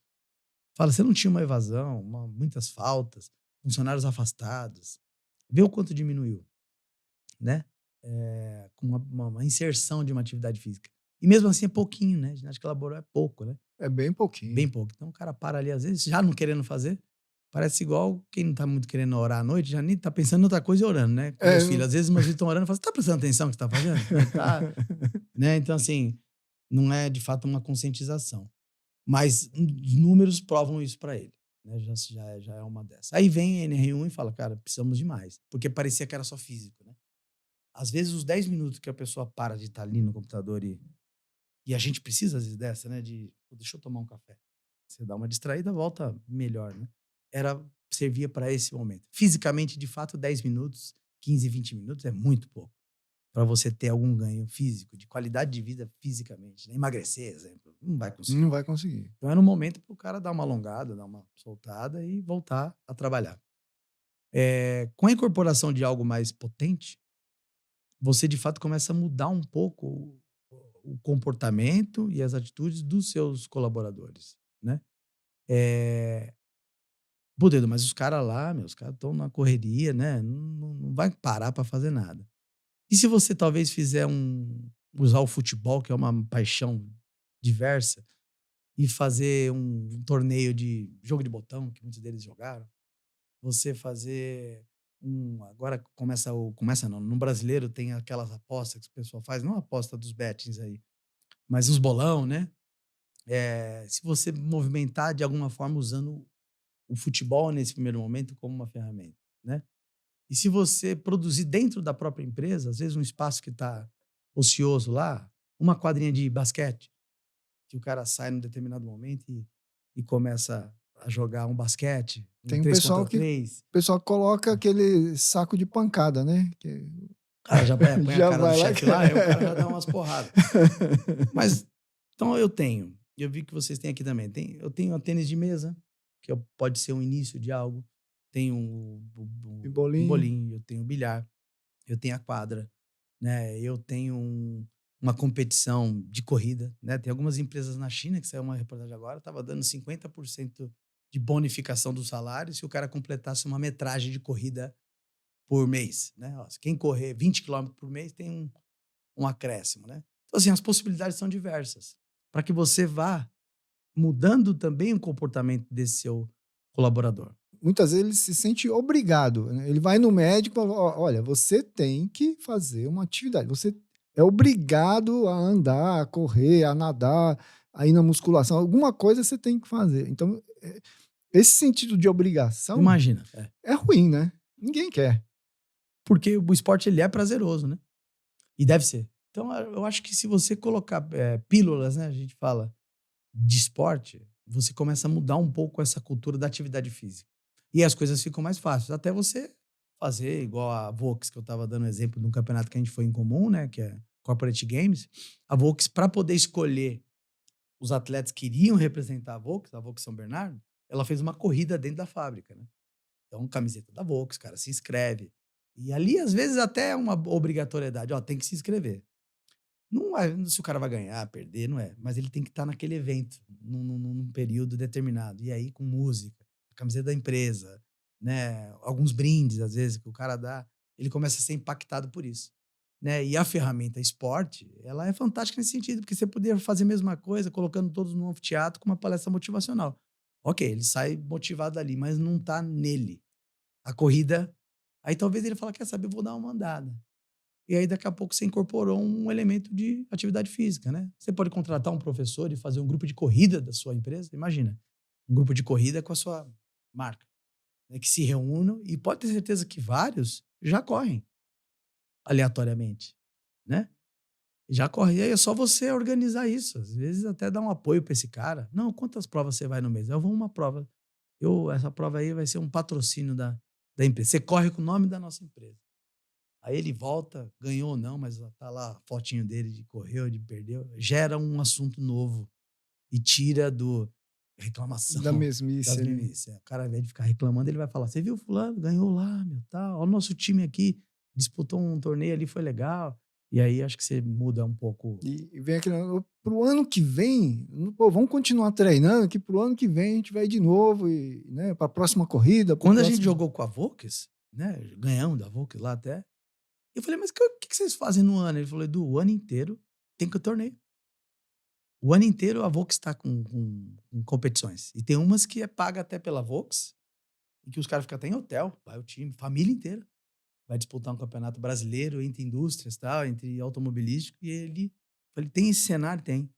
Speaker 2: Fala, você não tinha uma evasão, muitas faltas, funcionários afastados. Vê o quanto diminuiu, né? Com uma inserção de uma atividade física. E mesmo assim é pouquinho, né? Ginástica laboral é pouco, né?
Speaker 1: É bem pouquinho.
Speaker 2: Bem pouco. Então o cara para ali, às vezes, já não querendo fazer. Parece igual quem não tá muito querendo orar à noite, já nem tá pensando em outra coisa e orando, né? Com
Speaker 1: É,
Speaker 2: meus filhos. Às vezes meus filhos estão orando e falam, você tá prestando atenção no que você tá fazendo? Aí tá, né? Então, assim, não é de fato uma conscientização. Mas os números provam isso para ele. Né? Já é uma dessas. Aí vem a NR1 e fala, cara, precisamos de mais. Porque parecia que era só físico, né? Às vezes, os 10 minutos que a pessoa para de estar ali no computador e a gente precisa, às vezes, dessa, né? De, "Pô, deixa eu tomar um café." Você dá uma distraída, volta melhor, né? Servia para esse momento. Fisicamente, de fato, 10 minutos, 15, 20 minutos é muito pouco para você ter algum ganho físico, de qualidade de vida fisicamente. Né? Emagrecer, exemplo, não vai conseguir.
Speaker 1: não vai conseguir.
Speaker 2: Então, era um momento para o cara dar uma alongada, dar uma soltada e voltar a trabalhar. Com a incorporação de algo mais potente, você de fato começa a mudar um pouco o comportamento e as atitudes dos seus colaboradores, né? É, Pô, Dedo, mas os caras lá, os caras estão na correria, né? Não vai parar para fazer nada. E se você talvez usar o futebol, que é uma paixão diversa, e fazer um torneio de jogo de botão, que muitos deles jogaram, você fazer agora começa não, no brasileiro tem aquelas apostas que o pessoal faz, não a aposta dos bettings aí, mas os bolão, né? Se você movimentar de alguma forma usando o futebol nesse primeiro momento como uma ferramenta, né? E se você produzir dentro da própria empresa, às vezes um espaço que está ocioso lá, uma quadrinha de basquete, que o cara sai num determinado momento e começa a jogar um basquete, um
Speaker 1: Tem um
Speaker 2: 3
Speaker 1: pessoal
Speaker 2: contra
Speaker 1: que
Speaker 2: 3.
Speaker 1: coloca aquele saco de pancada, né?
Speaker 2: O cara já põe a
Speaker 1: Já
Speaker 2: cara do
Speaker 1: vai lá.
Speaker 2: chefe lá e o cara já dá umas porradas. Mas, então eu vi que vocês têm aqui também. Eu tenho a tênis de mesa, que pode ser um início de algo. Tenho
Speaker 1: E
Speaker 2: um
Speaker 1: bolinho.
Speaker 2: bolinho, eu tenho bilhar, eu tenho a quadra, né? Eu tenho uma competição de corrida, né? Tem algumas empresas na China, que saiu uma reportagem agora, estava dando 50% de bonificação do salário se o cara completasse uma metragem de corrida por mês, né? Ó, quem correr 20 quilômetros por mês tem um acréscimo, né? Então, assim, as possibilidades são diversas. Para que você vá mudando também o comportamento desse seu colaborador.
Speaker 1: Muitas vezes ele se sente obrigado, né? Ele vai no médico e fala, olha, você tem que fazer uma atividade. Você é obrigado a andar, a correr, a nadar, a ir na musculação. Alguma coisa você tem que fazer. Então, esse sentido de obrigação
Speaker 2: Imagina.
Speaker 1: é ruim, né? Ninguém quer.
Speaker 2: Porque o esporte ele é prazeroso, né? E deve ser. Então, eu acho que se você colocar pílulas, né, a gente fala, de esporte, você começa a mudar um pouco essa cultura da atividade física. E as coisas ficam mais fáceis. Até você fazer igual a Volks, que eu estava dando exemplo de um campeonato que a gente foi em comum, né, que é Corporate Games. A Volks, para poder escolher os atletas que iriam representar a Volks São Bernardo, ela fez uma corrida dentro da fábrica, né? Então, camiseta da Volks, cara, se inscreve. E ali, às vezes, até é uma obrigatoriedade. Ó, tem que se inscrever. Não é se o cara vai ganhar, perder, não é. Mas ele tem que estar naquele evento, num período determinado. E aí, com música, a camiseta da empresa, né? Alguns brindes, às vezes, que o cara dá, ele começa a ser impactado por isso. Né? E a ferramenta esporte, ela é fantástica nesse sentido, porque você poderia fazer a mesma coisa, colocando todos no anfiteatro com uma palestra motivacional. Ok, ele sai motivado ali, mas não tá nele. A corrida, aí talvez ele fala, quer saber, eu vou dar uma andada. E aí, daqui a pouco, você incorporou um elemento de atividade física, né? Você pode contratar um professor e fazer um grupo de corrida da sua empresa. Imagina, um grupo de corrida com a sua marca, né? Que se reúnam e pode ter certeza que vários já correm aleatoriamente, né? Já corre. E aí é só você organizar isso. Às vezes até dar um apoio para esse cara. Não, quantas provas você vai no mês? Eu vou uma prova. Essa prova aí vai ser um patrocínio da empresa. Você corre com o nome da nossa empresa. Aí ele volta, ganhou ou não, mas tá lá a fotinho dele de correu, de perdeu. Gera um assunto novo e tira do reclamação
Speaker 1: Da
Speaker 2: das
Speaker 1: mesmice ali.
Speaker 2: mesmices. O cara, ao invés de ficar reclamando, ele vai falar: você viu fulano? Ganhou lá, meu, tal. Olha o nosso time aqui, disputou um torneio ali, foi legal. E aí acho que você muda um pouco.
Speaker 1: E vem aquele. Pro ano que vem, pô, vamos continuar treinando, que pro ano que vem a gente vai de novo, e, né, para a próxima corrida, para o
Speaker 2: Quando a gente
Speaker 1: próximo.
Speaker 2: jogou com a Volks, né? Ganhamos da Volks lá até. Eu falei, mas o que vocês fazem no ano? Ele falou, Edu, o ano inteiro tem que o torneio. O ano inteiro a Volks está com competições. E tem umas que é paga até pela Volks, e que os caras ficam até em hotel, vai o time, família inteira. Vai disputar um campeonato brasileiro entre indústrias, tal, entre automobilístico, e ele falei, tem esse cenário? Tem.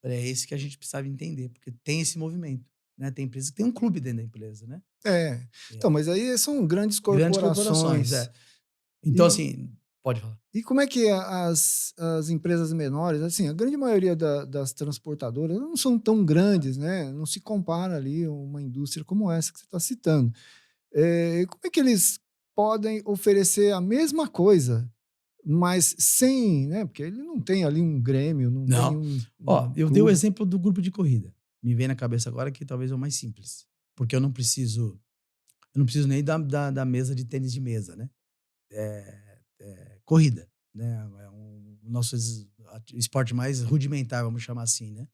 Speaker 2: Falei, é esse que a gente precisava entender, porque tem esse movimento. Né? Tem empresa que tem um clube dentro da empresa, né?
Speaker 1: É. Então,
Speaker 2: É.
Speaker 1: mas aí são grandes
Speaker 2: Grandes corporações,
Speaker 1: corporações.
Speaker 2: é. Então,
Speaker 1: E,
Speaker 2: assim, pode falar.
Speaker 1: e como é que as empresas menores, assim, a grande maioria das transportadoras não são tão grandes, né? Não se compara ali a uma indústria como essa que você está citando. Como é que eles podem oferecer a mesma coisa, mas sem, né? Porque ele não tem ali um grêmio, não tem
Speaker 2: Não. Ó,
Speaker 1: um
Speaker 2: eu dei o
Speaker 1: clube.
Speaker 2: exemplo do grupo de corrida. Me vem na cabeça agora que talvez é o mais simples. Porque eu não preciso nem da mesa de tênis de mesa, né? Corrida, né? É o nosso esporte mais rudimentar, vamos chamar assim, né?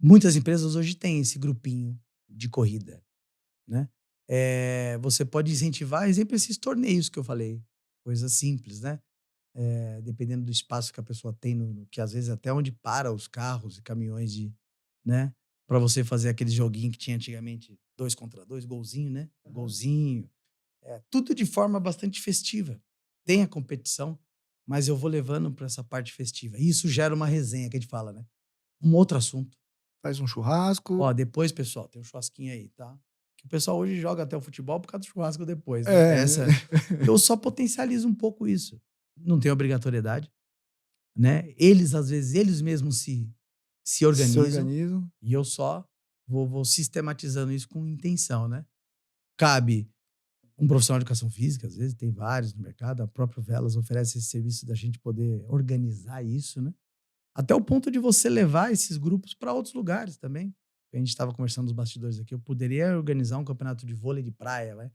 Speaker 2: Muitas empresas hoje têm esse grupinho de corrida, né? Você pode incentivar, exemplo, esses torneios que eu falei, coisas simples, né? Dependendo do espaço que a pessoa tem, que às vezes até onde para os carros e caminhões né? Para você fazer aquele joguinho que tinha antigamente, 2 contra 2, golzinho, né? Golzinho. Tudo de forma bastante festiva. Tem a competição, mas eu vou levando para essa parte festiva. E isso gera uma resenha que a gente fala, né? Um outro assunto.
Speaker 1: Faz um churrasco.
Speaker 2: Ó, depois, pessoal, tem um churrasquinho aí, tá? Que o pessoal hoje joga até o futebol por causa do churrasco depois, né?
Speaker 1: É, né?
Speaker 2: Eu só potencializo um pouco isso. Não tem obrigatoriedade, né? Eles, às vezes, eles mesmos se
Speaker 1: Se
Speaker 2: organizam
Speaker 1: organizam.
Speaker 2: e eu só vou sistematizando isso com intenção, né? Cabe um profissional de educação física, às vezes, tem vários no mercado, a própria Velas oferece esse serviço da gente poder organizar isso, né? Até o ponto de você levar esses grupos para outros lugares também. A gente estava conversando nos bastidores aqui, eu poderia organizar um campeonato de vôlei de praia, né?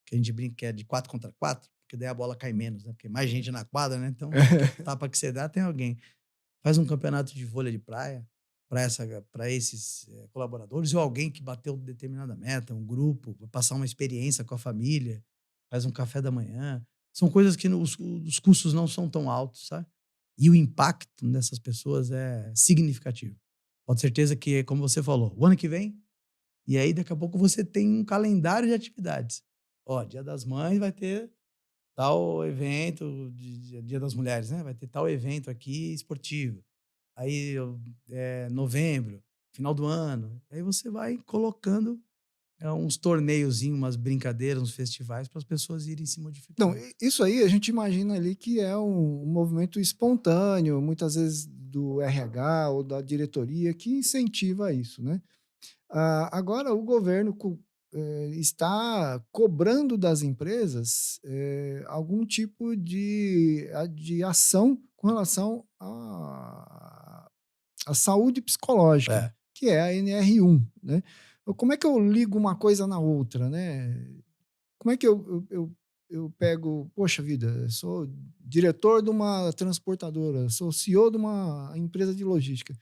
Speaker 2: Que a gente brinca que é de 4 contra 4, porque daí a bola cai menos, né? Porque mais gente na quadra, né? Então, qualquer tapa que você dá, tem alguém. Faz um campeonato de vôlei de praia para esses colaboradores, ou alguém que bateu determinada meta, um grupo, vai passar uma experiência com a família, faz um café da manhã. São coisas que os custos não são tão altos, sabe? E o impacto nessas pessoas é significativo. Pode ter certeza que, como você falou, o ano que vem, e aí daqui a pouco você tem um calendário de atividades. Ó, Dia das Mães vai ter tal evento, Dia das Mulheres, né? Vai ter tal evento aqui esportivo. Aí, novembro, final do ano. Aí você vai colocando uns torneiozinhos, umas brincadeiras, uns festivais para as pessoas irem se
Speaker 1: Não,
Speaker 2: modificando.
Speaker 1: isso aí a gente imagina ali que é um movimento espontâneo, muitas vezes do RH ou da diretoria que incentiva isso, né? Agora, o governo está cobrando das empresas algum tipo de ação com relação à saúde psicológica.
Speaker 2: É.
Speaker 1: que é a NR1, né? Como é que eu ligo uma coisa na outra, né? Como é que eu pego, poxa vida, eu sou diretor de uma transportadora, sou CEO de uma empresa de logística.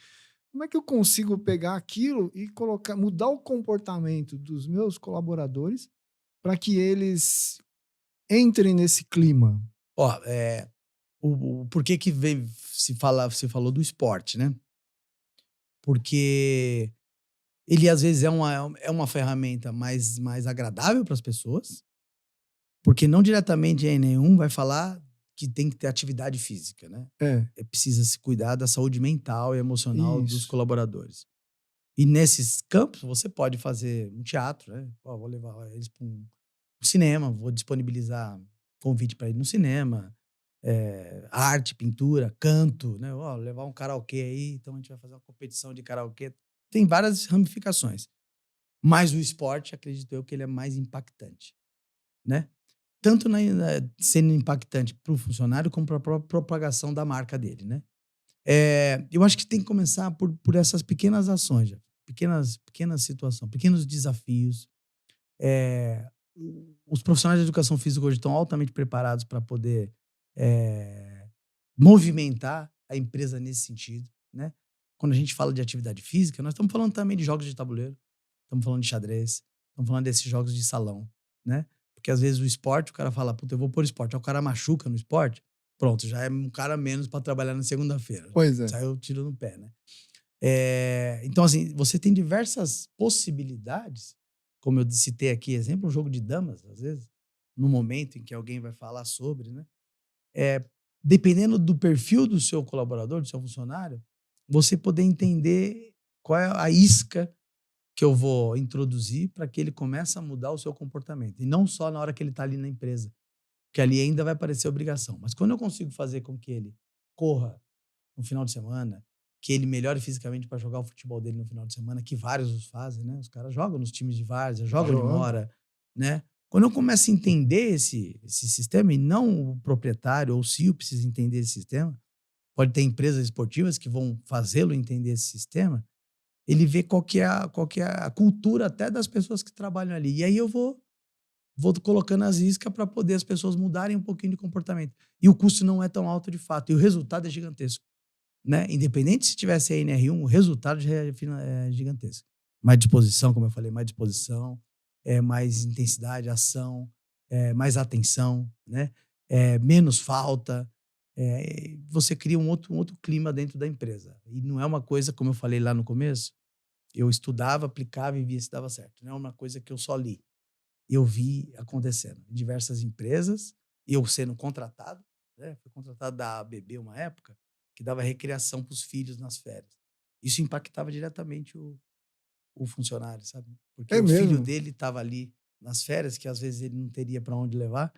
Speaker 1: Como é que eu consigo pegar aquilo e colocar, mudar o comportamento dos meus colaboradores para que eles entrem nesse clima?
Speaker 2: Ó, por que que você falou do esporte, né? Porque ele às vezes é uma ferramenta mais agradável para as pessoas, porque não diretamente a nenhum vai falar que tem que ter atividade física, né?
Speaker 1: É,
Speaker 2: Precisa se cuidar da saúde mental e emocional dos
Speaker 1: isso.
Speaker 2: colaboradores. E nesses campos você pode fazer um teatro, né? Pô, vou levar eles para um cinema, vou disponibilizar convite para ir no cinema, arte, pintura, canto, né? Ó, levar um karaokê aí, então a gente vai fazer uma competição de karaokê. Tem várias ramificações. Mas o esporte, acredito eu, que ele é mais impactante, né? Tanto sendo impactante para o funcionário, como para a própria propagação da marca dele, né? Eu acho que tem que começar por essas pequenas ações, já. Pequenas situações, pequenos desafios. Os profissionais de educação física hoje estão altamente preparados para poder eh, movimentar a empresa nesse sentido, né? Quando a gente fala de atividade física, nós estamos falando também de jogos de tabuleiro, estamos falando de xadrez, estamos falando desses jogos de salão, né? Porque às vezes o esporte, o cara fala, puta, eu vou pôr esporte, aí o cara machuca no esporte, pronto, já é um cara a menos para trabalhar na segunda-feira.
Speaker 1: Pois é.
Speaker 2: Saiu tiro no pé, né? Então, assim, você tem diversas possibilidades, como eu citei aqui, exemplo, um jogo de damas, às vezes, no momento em que alguém vai falar sobre, né? É, dependendo do perfil do seu colaborador, do seu funcionário, você poder entender qual é a isca que eu vou introduzir para que ele comece a mudar o seu comportamento. E não só na hora que ele está ali na empresa, porque ali ainda vai parecer obrigação. Mas quando eu consigo fazer com que ele corra no final de semana, que ele melhore fisicamente para jogar o futebol dele no final de semana, que vários os fazem, né? Os caras jogam nos times de várzea, jogam de
Speaker 1: Joga.
Speaker 2: mora, né? Quando eu começo a entender esse sistema, e não o proprietário ou o CEO precisa entender esse sistema, pode ter empresas esportivas que vão fazê-lo entender esse sistema, ele vê qual que é a cultura até das pessoas que trabalham ali. E aí eu vou colocando as iscas para poder as pessoas mudarem um pouquinho de comportamento. E o custo não é tão alto de fato, e o resultado é gigantesco, né? Independente se tivesse a NR1, o resultado já é gigantesco. Mais disposição, como eu falei, mais disposição, mais intensidade, ação, mais atenção, né? Menos falta. Você cria um outro clima dentro da empresa. E não é uma coisa, como eu falei lá no começo, eu estudava, aplicava e via se dava certo. Não é uma coisa que eu só li. Eu vi acontecendo em diversas empresas, eu sendo contratado, né? Fui contratado da ABB uma época, que dava recreação para os filhos nas férias. Isso impactava diretamente o funcionário, sabe? Porque
Speaker 1: É
Speaker 2: o filho
Speaker 1: mesmo?
Speaker 2: dele estava ali nas férias, que às vezes ele não teria para onde levar,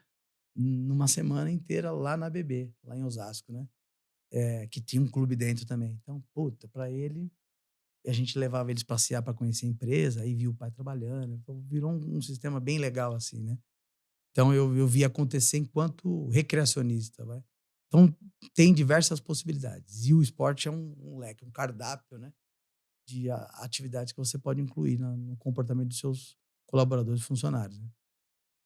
Speaker 2: numa semana inteira lá na ABB, lá em Osasco, né? Que tinha um clube dentro também. Então, puta, para ele, a gente levava eles passear para conhecer a empresa, aí viu o pai trabalhando. Então, virou um sistema bem legal, assim, né? Então eu vi acontecer enquanto recreacionista, vai. Então tem diversas possibilidades. E o esporte é um leque, um cardápio, né, de atividades que você pode incluir no comportamento dos seus colaboradores e funcionários, né.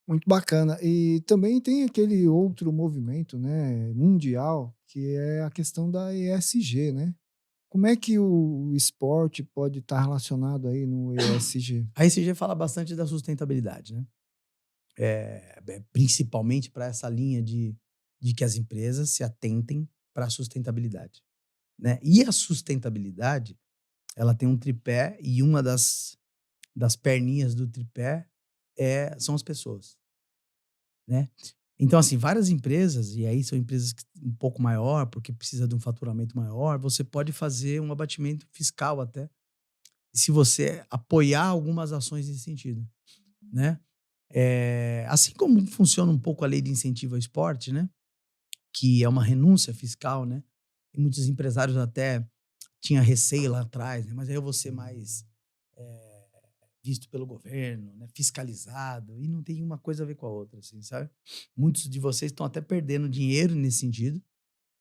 Speaker 1: Muito bacana. E também tem aquele outro movimento, né, mundial, que é a questão da ESG, né? Como é que o esporte pode estar relacionado aí no ESG?
Speaker 2: A ESG fala bastante da sustentabilidade, né. Principalmente para essa linha de que as empresas se atentem para a sustentabilidade, né. E a sustentabilidade, ela tem um tripé e uma das perninhas do tripé são as pessoas, né. Então, assim, várias empresas, e aí são empresas que um pouco maior, porque precisa de um faturamento maior, você pode fazer um abatimento fiscal até, se você apoiar algumas ações nesse sentido, né. Assim como funciona um pouco a lei de incentivo ao esporte, né, que é uma renúncia fiscal, né, e muitos empresários até tinha receio lá atrás, né, mas aí eu vou ser mais, eh, visto pelo governo, né, fiscalizado, e não tem uma coisa a ver com a outra, assim, sabe. Muitos de vocês estão até perdendo dinheiro nesse sentido,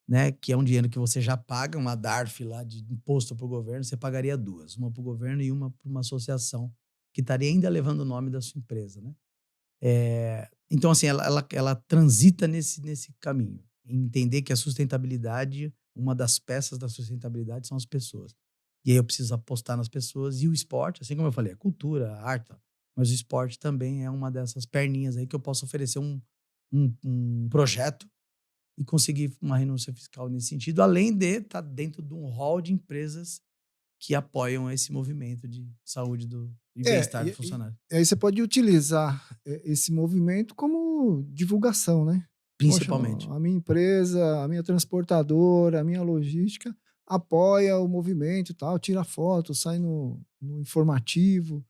Speaker 2: né? Que é um dinheiro que você já paga, uma DARF lá de imposto para o governo, você pagaria duas. Uma para o governo e uma para uma associação que estaria ainda levando o nome da sua empresa, né? Então, assim, ela transita nesse caminho. Em entender que a sustentabilidade, uma das peças da sustentabilidade são as pessoas. E aí eu preciso apostar nas pessoas. E o esporte, assim como eu falei, a cultura, a arte, mas o esporte também é uma dessas perninhas aí que eu posso oferecer um projeto e conseguir uma renúncia fiscal nesse sentido, além de estar dentro de um hall de empresas que apoiam esse movimento de saúde e
Speaker 1: É,
Speaker 2: bem-estar do funcionário.
Speaker 1: e aí você pode utilizar esse movimento como divulgação, né? Poxa,
Speaker 2: Principalmente.
Speaker 1: a minha empresa, a minha transportadora, a minha logística apoia o movimento e tal, tira foto, sai no informativo.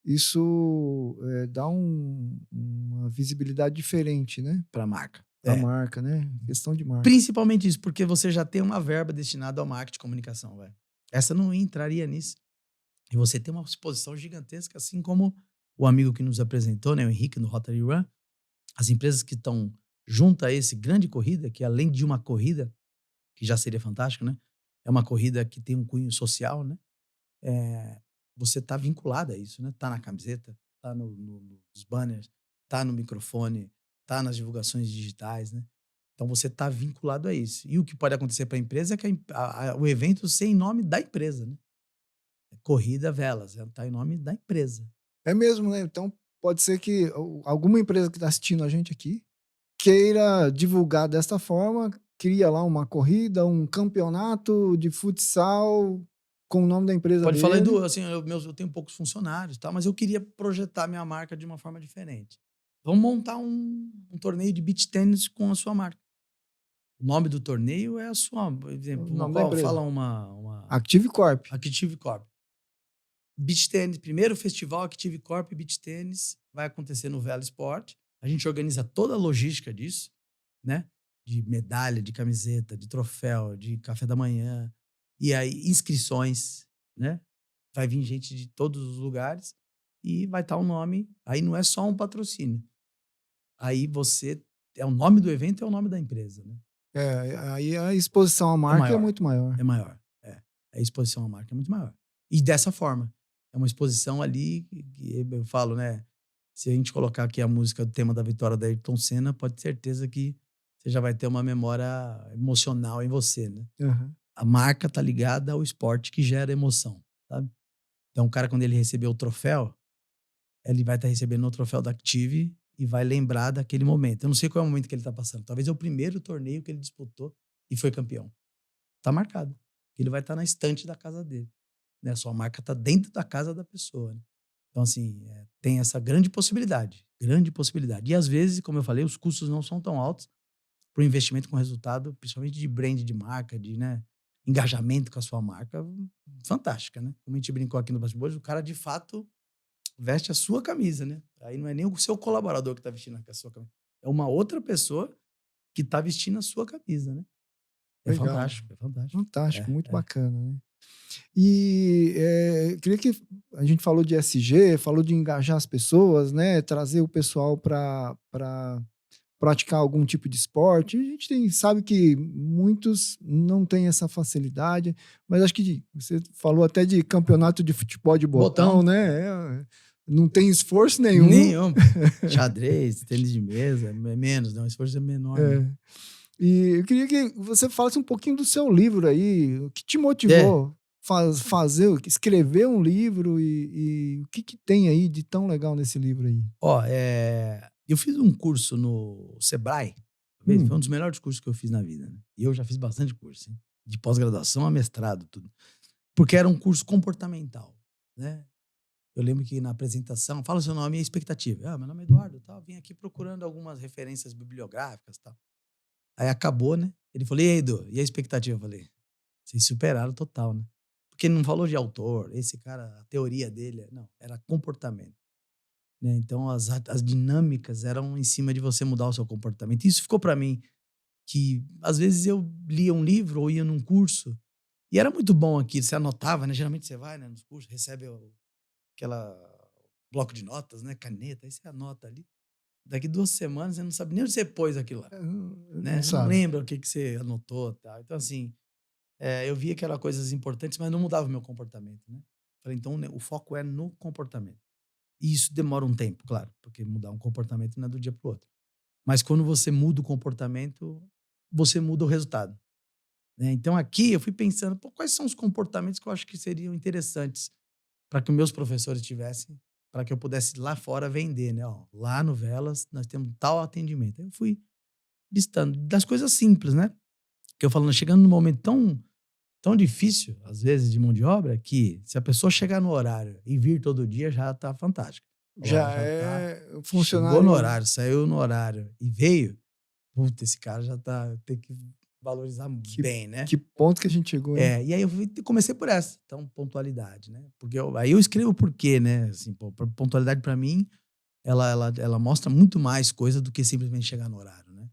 Speaker 1: Isso dá uma visibilidade diferente, né?
Speaker 2: Para a marca.
Speaker 1: Para a marca, né? Questão de marca.
Speaker 2: Principalmente isso, porque você já tem uma verba destinada ao marketing e comunicação, velho. Essa não entraria nisso. E você tem uma exposição gigantesca, assim como o amigo que nos apresentou, né, o Henrique, no Rotary Run. As empresas que estão junto a esse grande corrida, que além de uma corrida, que já seria fantástico, né? É uma corrida que tem um cunho social, né? Você está vinculado a isso, né? Tá na camiseta, tá nos banners, tá no microfone, tá nas divulgações digitais, né? Então você está vinculado a isso. E o que pode acontecer para a empresa é que o evento ser em nome da empresa, né? Corrida Velas, tá em nome da empresa.
Speaker 1: É mesmo, né? Então pode ser que alguma empresa que está assistindo a gente aqui queira divulgar desta forma, cria lá uma corrida, um campeonato de futsal com o nome da empresa
Speaker 2: Pode falar,
Speaker 1: dele.
Speaker 2: Edu, assim, eu tenho poucos funcionários, tá? Mas eu queria projetar minha marca de uma forma diferente. Vamos montar um torneio de beach tênis com a sua marca. O nome do torneio é a sua, por
Speaker 1: O
Speaker 2: exemplo,
Speaker 1: nome da empresa.
Speaker 2: fala uma
Speaker 1: Active Corp.
Speaker 2: Active Corp. Beach Tennis, primeiro festival Active Corp Beach Tennis vai acontecer no Vela Sport. A gente organiza toda a logística disso, né? De medalha, de camiseta, de troféu, de café da manhã. E aí, inscrições, né? Vai vir gente de todos os lugares e vai estar o nome. Aí não é só um patrocínio. Aí você. É o nome do evento, é o nome da empresa, né?
Speaker 1: Aí a exposição à
Speaker 2: É
Speaker 1: marca é
Speaker 2: maior.
Speaker 1: muito maior.
Speaker 2: É maior. A exposição à marca é muito maior. E dessa forma. É uma exposição ali que eu falo, né? Se a gente colocar aqui a música do tema da vitória da Ayrton Senna, pode ter certeza que você já vai ter uma memória emocional em você, né?
Speaker 1: Uhum.
Speaker 2: A marca tá ligada ao esporte que gera emoção, sabe? Então, o cara, quando ele receber o troféu, ele vai estar recebendo o troféu da Active e vai lembrar daquele momento. Eu não sei qual é o momento que ele tá passando. Talvez é o primeiro torneio que ele disputou e foi campeão. Tá marcado. Ele vai estar na estante da casa dele, né? A sua marca tá dentro da casa da pessoa, né? Então, assim, tem essa grande possibilidade, grande possibilidade. E às vezes, como eu falei, os custos não são tão altos para o investimento com resultado, principalmente de brand de marca, de, né, engajamento com a sua marca, fantástica, né? Como a gente brincou aqui no Bastidores, o cara de fato veste a sua camisa, né? Aí não é nem o seu colaborador que está vestindo a sua camisa, é uma outra pessoa que está vestindo a sua camisa, né? É
Speaker 1: Legal.
Speaker 2: fantástico, é fantástico.
Speaker 1: Fantástico,
Speaker 2: É,
Speaker 1: muito
Speaker 2: é.
Speaker 1: bacana, né? E queria que a gente falou de SG, falou de engajar as pessoas, né? Trazer o pessoal para praticar algum tipo de esporte. A gente sabe que muitos não têm essa facilidade, mas acho que você falou até de campeonato de futebol de botão,
Speaker 2: Botão,
Speaker 1: né? Não tem esforço nenhum.
Speaker 2: nenhum. Xadrez, tênis de mesa, é menos, né? O esforço é menor, né?
Speaker 1: É. E eu queria que você falasse um pouquinho do seu livro aí, o que te
Speaker 2: É,
Speaker 1: motivou fazer, escrever um livro e o que tem aí de tão legal nesse livro aí?
Speaker 2: ó, eu fiz um curso no Sebrae, talvez, foi um
Speaker 1: Hum,
Speaker 2: dos melhores cursos que eu fiz na vida, né? E eu já fiz bastante curso, hein? De pós-graduação a mestrado, tudo. Porque era um curso comportamental, né? Eu lembro que na apresentação, fala o seu nome e a expectativa. Ah, meu nome é Eduardo, tal, vim aqui procurando algumas referências bibliográficas, tal. Aí acabou, né? Ele falou: "E aí, Edu, e a expectativa?" Eu falei: "Vocês superaram total, né?" Porque ele não falou de autor, esse cara, a teoria dele, não, era comportamento. Né? Então as dinâmicas eram em cima de você mudar o seu comportamento. Isso ficou para mim que às vezes eu lia um livro ou ia num curso e era muito bom aqui, você anotava, né? Geralmente você vai, né, nos cursos, recebe aquela bloco de notas, né, caneta, aí você anota ali. daqui 2 semanas você não sabe nem onde você pôs aquilo lá, né?
Speaker 1: Não
Speaker 2: Você não
Speaker 1: sabe.
Speaker 2: lembra o que você anotou, tal. Então, assim, eu via que eram coisas importantes, mas não mudava o meu comportamento, né? Falei, então, né, o foco é no comportamento. E isso demora um tempo, claro, porque mudar um comportamento não é do dia para o outro. Mas quando você muda o comportamento, você muda o resultado, né? Então, aqui eu fui pensando, pô, quais são os comportamentos que eu acho que seriam interessantes para que meus professores tivessem, para que eu pudesse lá fora vender, né? Ó, lá no Velas nós temos tal atendimento. Aí eu fui listando das coisas simples, né? Que eu falando, chegando num momento tão difícil, às vezes, de mão de obra, que se a pessoa chegar no horário e vir todo dia, já tá fantástico. Ó,
Speaker 1: Já
Speaker 2: já tá,
Speaker 1: é um
Speaker 2: chegou no
Speaker 1: funcionário.
Speaker 2: horário, saiu no horário e veio, puta, esse cara já tá, tem que valorizar
Speaker 1: Que,
Speaker 2: bem, né?
Speaker 1: que ponto que a gente chegou, hein?
Speaker 2: E aí comecei por essa, então, pontualidade, né? Porque aí eu escrevo por quê, né? Assim, pô, pontualidade para mim, ela mostra muito mais coisa do que simplesmente chegar no horário, né?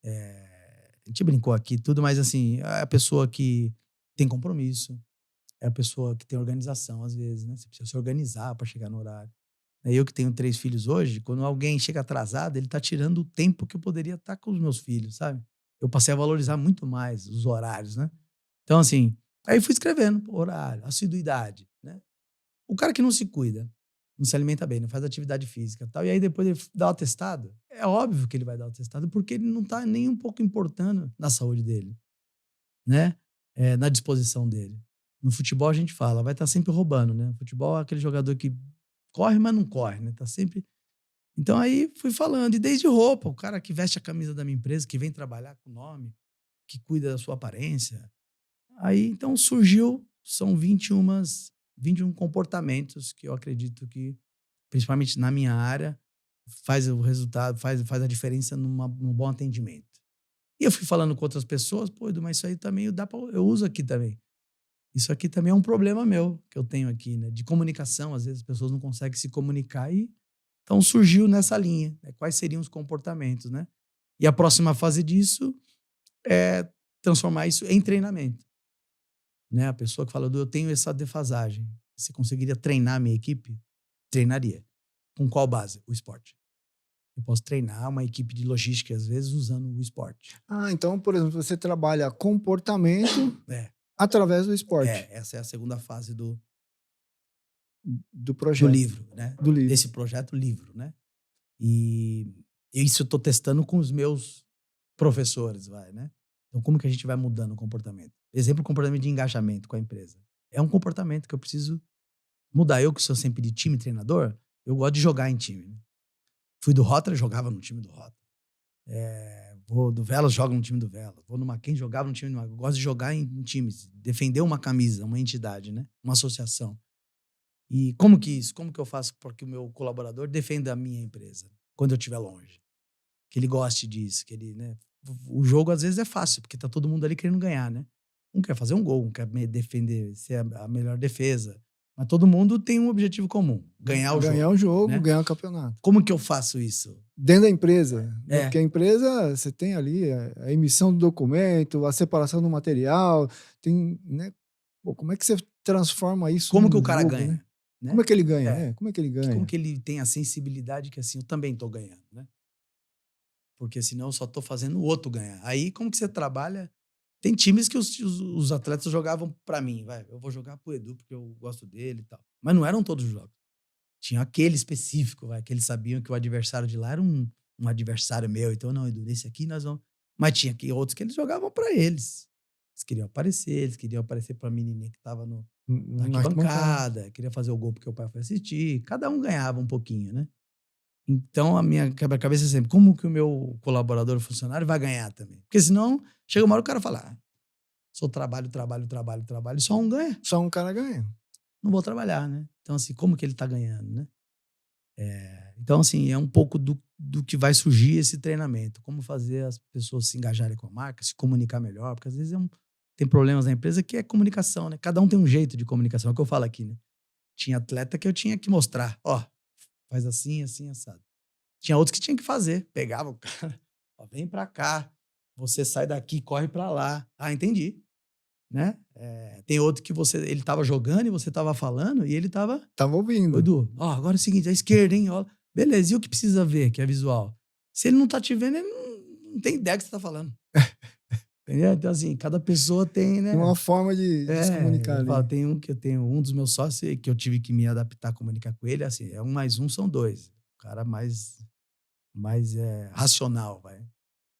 Speaker 2: A gente brincou aqui tudo, mas assim, é a pessoa que tem compromisso, é a pessoa que tem organização, às vezes, né? Você precisa se organizar para chegar no horário. Eu que tenho 3 filhos hoje, quando alguém chega atrasado, ele tá tirando o tempo que eu poderia estar com os meus filhos, sabe? Eu passei a valorizar muito mais os horários, né? Então, assim, aí fui escrevendo, pô, horário, assiduidade, né? O cara que não se cuida, não se alimenta bem, não faz atividade física e tal, e aí depois ele dá o atestado, é óbvio que ele vai dar o atestado, porque ele não tá nem um pouco importando na saúde dele, né? Na disposição dele. No futebol a gente fala, vai estar sempre roubando, né? O futebol é aquele jogador que corre, mas não corre, né? Tá sempre. Então aí fui falando, e desde roupa, o cara que veste a camisa da minha empresa, que vem trabalhar com o nome, que cuida da sua aparência. Aí então surgiu, são 21 comportamentos que eu acredito que, principalmente na minha área, faz o resultado, faz a diferença num bom atendimento. E eu fui falando com outras pessoas, pô, Edu, mas isso aí também eu uso aqui também. Isso aqui também é um problema meu que eu tenho aqui, né? De comunicação, às vezes as pessoas não conseguem se comunicar e então surgiu nessa linha, né? Quais seriam os comportamentos, né? E a próxima fase disso é transformar isso em treinamento, né? A pessoa que fala, "Du, eu tenho essa defasagem. Você conseguiria treinar a minha equipe?" Treinaria. Com qual base? O esporte. Eu posso treinar uma equipe de logística, às vezes, usando o esporte.
Speaker 1: Ah, então, por exemplo, você trabalha comportamento
Speaker 2: É,
Speaker 1: através do esporte,
Speaker 2: essa é a segunda fase
Speaker 1: do
Speaker 2: do
Speaker 1: projeto,
Speaker 2: livro, né?
Speaker 1: do livro.
Speaker 2: Desse projeto livro, né? E isso eu tô testando com os meus professores, vai, né? Então, como que a gente vai mudando o comportamento? Exemplo, comportamento de engajamento com a empresa. É um comportamento que eu preciso mudar. Eu que sou sempre de time treinador, eu gosto de jogar em time, né? Fui do Rotary, jogava no time do Rotary. Vou do Velas, jogo no time do Velas. Vou no Mackenzie, jogava no time do Mackenzie. Eu gosto de jogar em times, defender uma camisa, uma entidade, né? Uma associação. E como que eu faço para que o meu colaborador defenda a minha empresa quando eu estiver longe? Que ele goste disso, que ele, né? O jogo às vezes é fácil, porque tá todo mundo ali querendo ganhar, né? Um quer fazer um gol, um quer defender, ser a melhor defesa, mas todo mundo tem um objetivo comum, ganhar o
Speaker 1: Ganhar
Speaker 2: jogo,
Speaker 1: o jogo,
Speaker 2: né?
Speaker 1: ganhar o campeonato.
Speaker 2: Como que eu faço isso?
Speaker 1: Dentro da empresa, né?
Speaker 2: É,
Speaker 1: Porque a empresa, você tem ali a emissão do documento, a separação do material, tem, né? Pô, como é que você transforma isso
Speaker 2: como que
Speaker 1: num
Speaker 2: o cara
Speaker 1: jogo, né?
Speaker 2: ganha,
Speaker 1: Como
Speaker 2: né?
Speaker 1: é que ele ganha?
Speaker 2: É,
Speaker 1: Como é que ele
Speaker 2: como
Speaker 1: ganha?
Speaker 2: que ele tem a sensibilidade que assim, eu também tô ganhando, né? Porque senão eu só tô fazendo o outro ganhar. Aí como que você trabalha. Tem times que os atletas jogavam pra mim, vai, eu vou jogar pro Edu porque eu gosto dele e tal. Mas não eram todos os jogos. Tinha aquele específico, vai, que eles sabiam que o adversário de lá era um adversário meu. Então, não, Edu, nesse aqui nós vamos. Mas tinha aqui outros que eles jogavam pra eles. Eles queriam aparecer pra menininha que tava na
Speaker 1: Na arquibancada.
Speaker 2: arquibancada, queria fazer o gol porque o pai foi assistir. Cada um ganhava um pouquinho, né? Então, a minha quebra-cabeça é sempre, como que o meu colaborador, funcionário, vai ganhar também? Porque senão, chega uma hora o cara fala, só trabalho, trabalho, trabalho, trabalho, só um ganha.
Speaker 1: Só um cara ganha.
Speaker 2: Não vou trabalhar, né? Então, assim, como que ele tá ganhando, né? Então, assim, é um pouco do que vai surgir esse treinamento. Como fazer as pessoas se engajarem com a marca, se comunicar melhor, porque às vezes tem problemas na empresa que é comunicação, né? Cada um tem um jeito de comunicação, é o que eu falo aqui, né? Tinha atleta que eu tinha que mostrar, ó, faz assim, assim, assado. Tinha outros que tinha que fazer. Pegava o cara, ó, vem pra cá, você sai daqui, corre pra lá. Ah, entendi, né? Tem outro que ele tava jogando e você tava falando e ele tava,
Speaker 1: Tava
Speaker 2: ô
Speaker 1: ouvindo.
Speaker 2: Edu, ó, agora é o seguinte, a esquerda, hein, ó. Beleza, e o que precisa ver, que é visual? Se ele não tá te vendo, ele não tem ideia do que você tá falando. Entendeu? Então, assim, cada pessoa tem,
Speaker 1: Tem
Speaker 2: né?
Speaker 1: uma forma de se comunicar
Speaker 2: Eu falo,
Speaker 1: ali.
Speaker 2: tem um que eu tenho, um dos meus sócios, que eu tive que me adaptar a comunicar com ele, assim, é 1 mais 1 são 2. O cara mais racional, vai.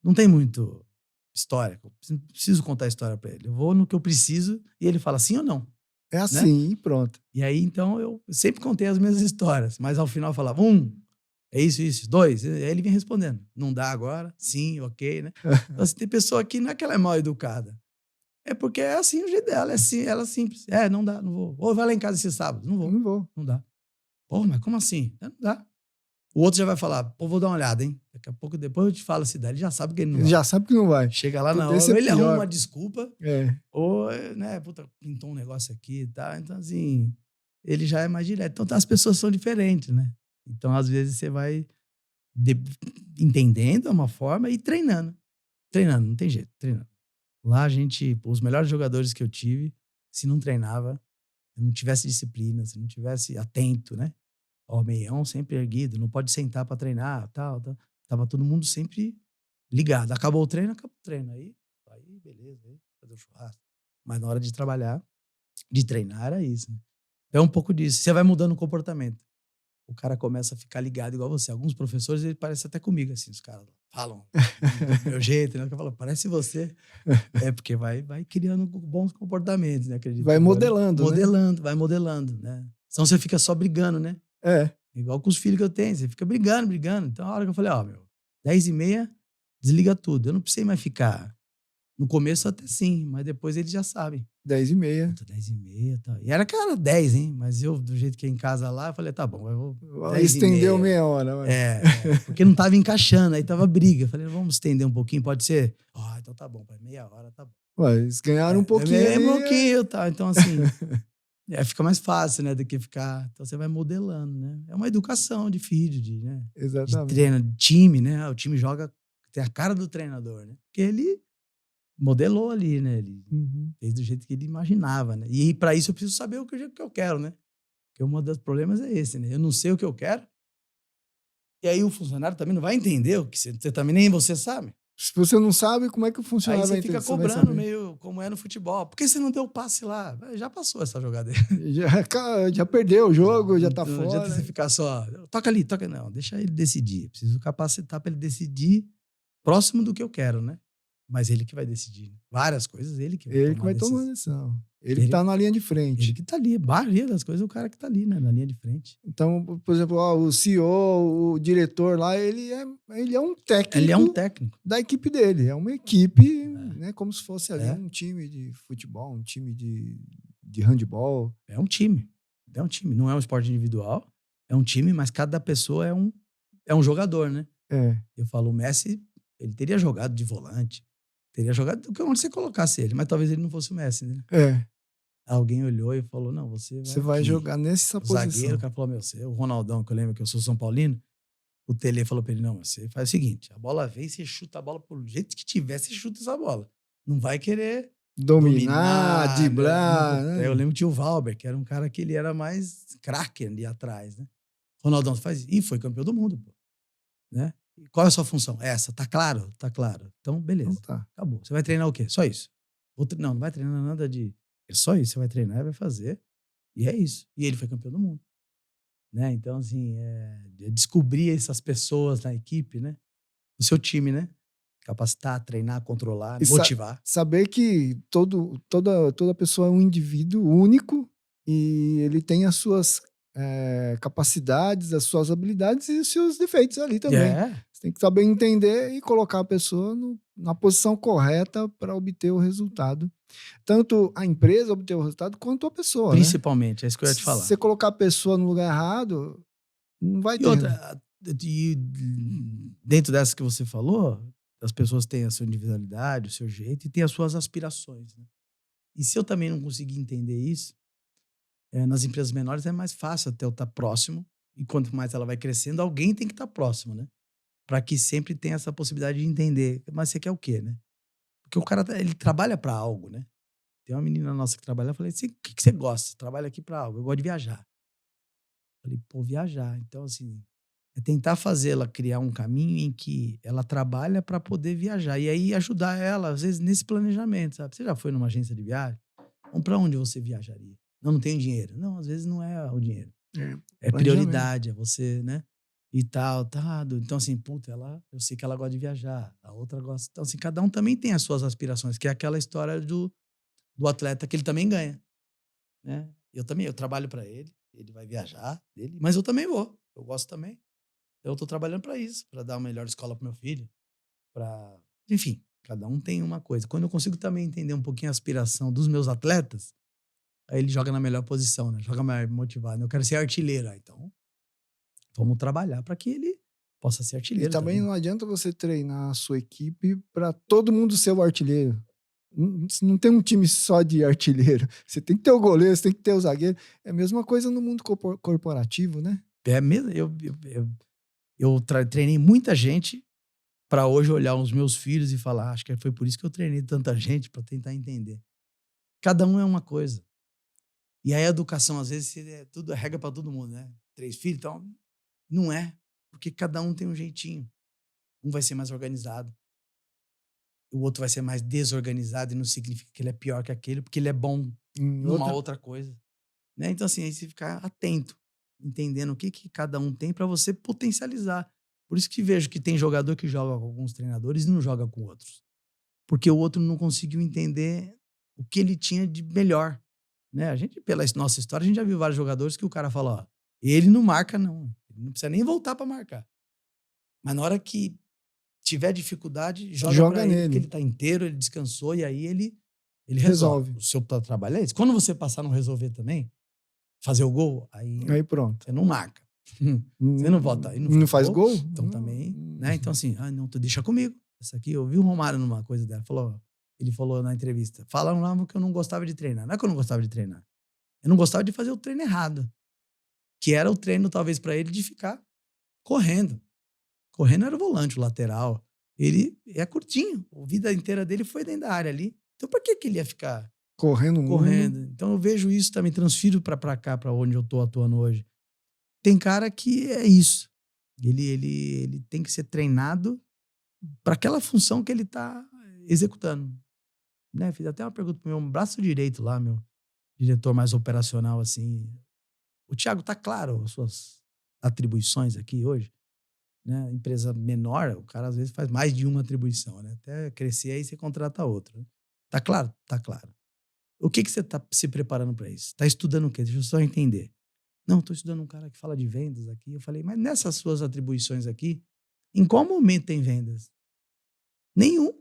Speaker 2: Não tem muito história. Eu preciso contar a história pra ele. Eu vou no que eu preciso e ele fala sim ou não,
Speaker 1: É
Speaker 2: né?
Speaker 1: assim e pronto.
Speaker 2: E aí, então, eu sempre contei as mesmas histórias, mas ao final eu falava, é isso, 2. Aí ele vinha respondendo, não dá agora, sim, ok, né? Então, assim, tem pessoa que não é que ela é mal educada, é porque é assim o jeito dela, ela é simples. Não dá, não vou. Ou vai lá em casa esse sábado, não vou,
Speaker 1: Não vou.
Speaker 2: não dá. Pô, mas como assim? Não dá. O outro já vai falar, pô, vou dar uma olhada, hein? Daqui a pouco, depois eu te falo se dá. Ele já sabe que ele não
Speaker 1: Ele
Speaker 2: vai.
Speaker 1: já sabe que não vai.
Speaker 2: Chega lá na
Speaker 1: Puta,
Speaker 2: hora,
Speaker 1: esse é
Speaker 2: ou ele arruma
Speaker 1: pior.
Speaker 2: uma desculpa,
Speaker 1: É,
Speaker 2: ou, né, puta, pintou um negócio aqui e tal. Então, assim, ele já é mais direto. Então, as pessoas são diferentes, né? Então, às vezes, você vai de- entendendo uma forma e treinando. Treinando, não tem jeito, treinando. Lá, a gente, os melhores jogadores que eu tive, se não treinava, se não tivesse disciplina, se não tivesse atento, né? Ó, meião sempre erguido, não pode sentar para treinar, tal, tal. Tava todo mundo sempre ligado. Acabou o treino, acabou o treino. Aí beleza, aí fazer o churrasco. Mas na hora de trabalhar, de treinar, era isso, né? É um pouco disso. Você vai mudando o comportamento. O cara começa a ficar ligado igual você. Alguns professores, ele parece até comigo, assim, os caras falam do meu jeito, né? Eu falo, parece você. É, porque vai criando bons comportamentos, né? Acredito
Speaker 1: vai
Speaker 2: eu, né?
Speaker 1: modelando, né?
Speaker 2: Vai modelando, né? Senão você fica só brigando, né?
Speaker 1: É,
Speaker 2: Igual com os filhos que eu tenho, você fica brigando, brigando. Então, a hora que eu falei, ó, meu, 10h30, desliga tudo. Eu não precisei mais ficar. No começo até sim, mas depois eles já sabem.
Speaker 1: 10h30.
Speaker 2: Puta, 10h30 e tal. E era, cara, 10, hein? Mas eu, do jeito que é em casa lá, eu falei, tá bom, eu vou
Speaker 1: Estendeu
Speaker 2: 10h30.
Speaker 1: meia hora. Vai.
Speaker 2: Porque não tava encaixando, aí tava briga. Eu falei, vamos estender um pouquinho, pode ser? Então tá bom, pai, meia hora, tá bom.
Speaker 1: Ué, eles ganharam um pouquinho
Speaker 2: É
Speaker 1: ali.
Speaker 2: pouquinho, tá? Então, assim, fica mais fácil, né, do que ficar. Então você vai modelando, né? É uma educação de filho, de
Speaker 1: Exatamente.
Speaker 2: treino, de time, né? O time joga, tem a cara do treinador, né? Porque ele modelou ali, né? Ele
Speaker 1: Uhum.
Speaker 2: fez do jeito que ele imaginava, né? E para isso eu preciso saber o que eu quero, né? Porque um dos problemas é esse, né? Eu não sei o que eu quero, e aí o funcionário também não vai entender o que você também nem você sabe.
Speaker 1: Se você não sabe, como é que o
Speaker 2: Aí
Speaker 1: funcionário
Speaker 2: você
Speaker 1: vai
Speaker 2: fica
Speaker 1: entender? Você vai
Speaker 2: cobrando
Speaker 1: saber.
Speaker 2: meio como é no futebol. Por que você não deu o passe lá? Já passou essa jogada aí.
Speaker 1: Já perdeu o jogo, já tá
Speaker 2: Não adianta você
Speaker 1: fora.
Speaker 2: ficar só, toca ali, toca. Não, deixa ele decidir. Eu preciso capacitar para ele decidir próximo do que eu quero, né? Mas ele que vai decidir. Várias coisas, ele que vai
Speaker 1: Ele que
Speaker 2: tomar a
Speaker 1: vai tomar a
Speaker 2: decisão.
Speaker 1: decisão. Ele que
Speaker 2: Ele,
Speaker 1: tá na linha de
Speaker 2: ele
Speaker 1: frente.
Speaker 2: que tá ali. A maioria das coisas, o cara que tá ali, né? Na linha de frente.
Speaker 1: Então, por exemplo, ó, o CEO, o diretor lá, ele é um
Speaker 2: Ele é um
Speaker 1: técnico
Speaker 2: técnico.
Speaker 1: da equipe dele. É uma equipe, né, como se fosse ali
Speaker 2: É,
Speaker 1: um time de futebol, um time de handball.
Speaker 2: é um time. É um time. Não é um esporte individual. É um time, mas cada pessoa é um jogador, né?
Speaker 1: É,
Speaker 2: Eu falo, o Messi, ele teria jogado de volante. Teria jogado onde você colocasse ele, mas talvez ele não fosse o Messi, né?
Speaker 1: é.
Speaker 2: Alguém olhou e falou: não, você
Speaker 1: Você
Speaker 2: vai
Speaker 1: vai
Speaker 2: aqui.
Speaker 1: jogar nessa
Speaker 2: O zagueiro, o
Speaker 1: posição.
Speaker 2: cara falou: meu, você é o Ronaldão, que eu lembro que eu sou São Paulino. O Tele falou pra ele: não, você faz o seguinte: a bola vem, você chuta a bola pro jeito que tiver, você chuta essa bola. Não vai querer
Speaker 1: Dominar,
Speaker 2: dominar, né?
Speaker 1: driblar,
Speaker 2: Eu
Speaker 1: né?
Speaker 2: lembro que tinha o Valber, que era um cara que ele era mais craque ali atrás, né? Ronaldão, você faz isso. E foi campeão do mundo, pô. Né? E qual é a sua função? Essa, tá claro? Tá claro. Então,
Speaker 1: Então
Speaker 2: beleza.
Speaker 1: tá.
Speaker 2: Acabou. Você vai treinar o quê? Só isso. Não, não vai treinar nada de. É só isso. Você vai treinar e vai fazer. E é isso. E ele foi campeão do mundo. Né? Então, assim, descobrir essas pessoas na equipe, né? No seu time, né? Capacitar, treinar, controlar,
Speaker 1: E
Speaker 2: motivar.
Speaker 1: saber que toda pessoa é um indivíduo único e ele tem as suas capacidades, as suas habilidades e os seus defeitos ali também.
Speaker 2: É,
Speaker 1: Você tem que saber entender e colocar a pessoa na posição correta para obter o resultado. Tanto a empresa obter o resultado, quanto a pessoa, né?
Speaker 2: principalmente, é isso que eu ia te
Speaker 1: Se
Speaker 2: falar.
Speaker 1: você colocar a pessoa no lugar errado, não vai
Speaker 2: E
Speaker 1: ter
Speaker 2: outra,
Speaker 1: resultado.
Speaker 2: dentro dessa que você falou, as pessoas têm a sua individualidade, o seu jeito e têm as suas aspirações. Né? E se eu também não conseguir entender isso, nas empresas menores é mais fácil até eu estar próximo, e quanto mais ela vai crescendo, alguém tem que estar próximo, né? Para que sempre tenha essa possibilidade de entender. Mas você quer o quê, né? Porque o cara, ele trabalha para algo, né? Tem uma menina nossa que trabalha, eu falei, o que você gosta? Trabalha aqui para algo, eu gosto de viajar. Falei, pô, viajar. Então, assim, É tentar fazê-la criar um caminho em que ela trabalha para poder viajar. E aí ajudar ela, às vezes, nesse planejamento, sabe? Você já foi numa agência de viagem? Então, para onde você viajaria? Não, não tenho dinheiro. Não, às vezes não é o dinheiro.
Speaker 1: É,
Speaker 2: É
Speaker 1: planejamento.
Speaker 2: prioridade, é você, né? E tal, tá. Então, assim, puta, eu sei que ela gosta de viajar, a outra gosta. Então, assim, cada um também tem as suas aspirações, que é aquela história do atleta que ele também ganha, né? Eu também, eu trabalho para ele vai viajar, mas eu também vou, eu gosto também. Eu tô trabalhando para isso, para dar a melhor escola pro meu filho, para, enfim, cada um tem uma coisa. Quando eu consigo também entender um pouquinho a aspiração dos meus atletas, aí ele joga na melhor posição, né? Joga mais motivado. Eu quero ser artilheiro, então vamos trabalhar para que ele possa ser
Speaker 1: E
Speaker 2: artilheiro
Speaker 1: também
Speaker 2: também.
Speaker 1: não adianta você treinar a sua equipe para todo mundo ser o artilheiro. Não tem um time só de artilheiro. Você tem que ter o goleiro, você tem que ter o zagueiro. É a mesma coisa no mundo corporativo, né?
Speaker 2: É mesmo, treinei muita gente para hoje olhar os meus filhos e falar, acho que foi por isso que eu treinei tanta gente para tentar entender. Cada um é uma coisa. E a educação, às vezes, tudo é regra para todo mundo, né? 3 filhos, então, não é, porque cada um tem um jeitinho. Um vai ser mais organizado, o outro vai ser mais desorganizado e não significa que ele é pior que aquele, porque ele é bom
Speaker 1: Em
Speaker 2: numa
Speaker 1: outra,
Speaker 2: outra coisa, né? Então, assim, aí você ficar atento, entendendo o que que cada um tem para você potencializar. Por isso que vejo que tem jogador que joga com alguns treinadores e não joga com outros, porque o outro não conseguiu entender o que ele tinha de melhor, né? A gente, pela nossa história, a gente já viu vários jogadores que o cara fala, ó, ele não marca não, ele não precisa nem voltar para marcar. Mas na hora que tiver dificuldade, joga
Speaker 1: joga
Speaker 2: para ele, porque
Speaker 1: nele,
Speaker 2: ele tá inteiro, ele descansou e aí ele resolve.
Speaker 1: resolve.
Speaker 2: O seu trabalho é esse. Quando você passar a não resolver também, fazer o gol, aí
Speaker 1: Aí pronto.
Speaker 2: você não marca. Você não
Speaker 1: Não,
Speaker 2: vota e não
Speaker 1: não
Speaker 2: faz
Speaker 1: faz
Speaker 2: gol,
Speaker 1: gol?
Speaker 2: então também, né? Então assim, ah, não, tu deixa comigo. Essa aqui, eu vi o Romário numa coisa dela, ele falou na entrevista, falaram lá que eu não gostava de treinar. Não é que eu não gostava de treinar. Eu não gostava de fazer o treino errado, que era o treino talvez para ele de ficar correndo. Correndo era o volante, o lateral. Ele é curtinho. A vida inteira dele foi dentro da área ali. Então, por que que ele ia ficar
Speaker 1: Correndo o mundo.
Speaker 2: correndo? Então, eu vejo isso também, transfiro para cá, para onde eu tô atuando hoje. Tem cara que é isso. Ele tem que ser treinado para aquela função que ele tá executando. Né? Fiz até uma pergunta pro meu braço direito lá, meu diretor mais operacional, assim. O Thiago, tá claro as suas atribuições aqui hoje? Né, empresa menor, o cara às vezes faz mais de uma atribuição, né? Até crescer aí você contrata outro, né? Tá claro? Tá claro. O que que você tá se preparando para isso? Tá estudando o quê? Deixa eu só entender. Não, tô estudando um cara que fala de vendas aqui. Eu falei, mas nessas suas atribuições aqui, em qual momento tem vendas? Nenhum.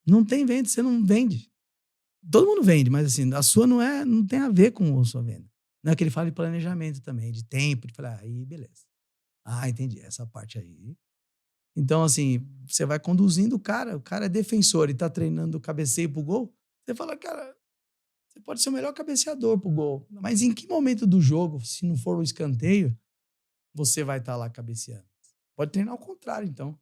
Speaker 2: Não tem venda, você não vende. Todo mundo vende, mas assim, a sua não tem a ver com a sua venda. Não é que ele fala de planejamento também, de tempo, de falar, aí beleza. Ah, entendi, essa parte aí. Então, assim, você vai conduzindo o cara é defensor e tá treinando o cabeceio pro gol, você fala, cara, você pode ser o melhor cabeceador pro gol, mas em que momento do jogo, se não for o escanteio, você vai estar lá cabeceando? Pode treinar ao contrário, então,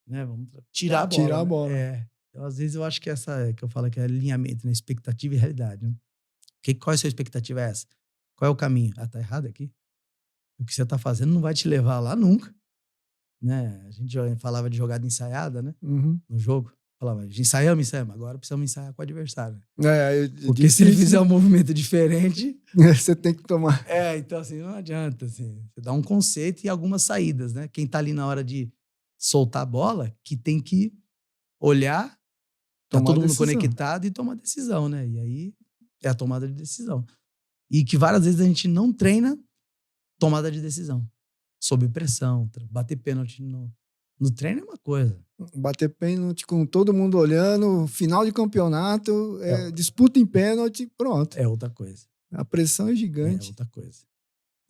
Speaker 2: né? Vamos tirar a bola,
Speaker 1: Tirar a
Speaker 2: né?
Speaker 1: bola.
Speaker 2: É. Então, às vezes, eu acho que essa que eu falo que é alinhamento, né? Expectativa e realidade, né? Qual é a sua expectativa é essa? Qual é o caminho? Ah, tá errado aqui? O que você tá fazendo não vai te levar lá nunca, né? A gente já falava de jogada ensaiada, né?
Speaker 1: Uhum.
Speaker 2: No jogo. Falava, ensaiamos, agora precisamos ensaiar com o adversário.
Speaker 1: É
Speaker 2: Porque se ele fizer
Speaker 1: difícil.
Speaker 2: um movimento diferente,
Speaker 1: Você tem que tomar.
Speaker 2: então assim, não adianta, assim. Você dá um conceito e algumas saídas, né? Quem tá ali na hora de soltar a bola, que tem que olhar, tá
Speaker 1: Tomar
Speaker 2: todo mundo
Speaker 1: decisão.
Speaker 2: conectado e tomar decisão, né? E aí é a tomada de decisão. E que várias vezes a gente não treina tomada de decisão. Sob pressão, bater pênalti no treino é uma coisa.
Speaker 1: Bater pênalti com todo mundo olhando, final de campeonato,
Speaker 2: É,
Speaker 1: disputa em pênalti, pronto.
Speaker 2: é outra coisa.
Speaker 1: A pressão é
Speaker 2: É
Speaker 1: gigante.
Speaker 2: outra coisa.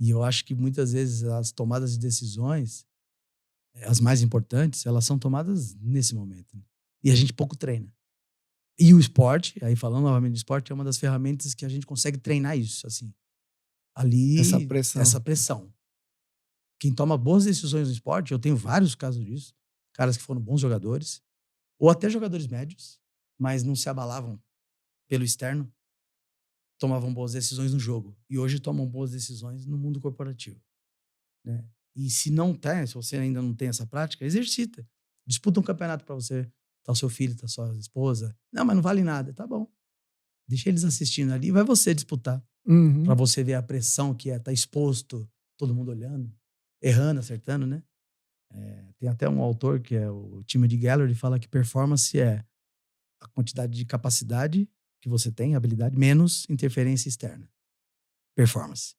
Speaker 2: E eu acho que muitas vezes as tomadas de decisões, as mais importantes, elas são tomadas nesse momento, né? E a gente pouco treina. E o esporte, aí falando novamente do esporte, é uma das ferramentas que a gente consegue treinar isso, assim.
Speaker 1: Essa
Speaker 2: Ali,
Speaker 1: pressão.
Speaker 2: essa pressão. Quem toma boas decisões no esporte, eu tenho vários casos disso, caras que foram bons jogadores, ou até jogadores médios, mas não se abalavam pelo externo, tomavam boas decisões no jogo. E hoje tomam boas decisões no mundo corporativo, né? E se não tem, se você ainda não tem essa prática, exercita. Disputa um campeonato para você. Tá o seu filho, tá a sua esposa. Não, mas não vale nada. Tá bom. Deixa eles assistindo ali. Vai você disputar. Para
Speaker 1: Uhum.
Speaker 2: você ver a pressão que é. Tá exposto. Todo mundo olhando. Errando, acertando, né? Tem até um autor que é o Timothy Geller, ele fala que performance é a quantidade de capacidade que você tem, habilidade, menos interferência externa. Performance.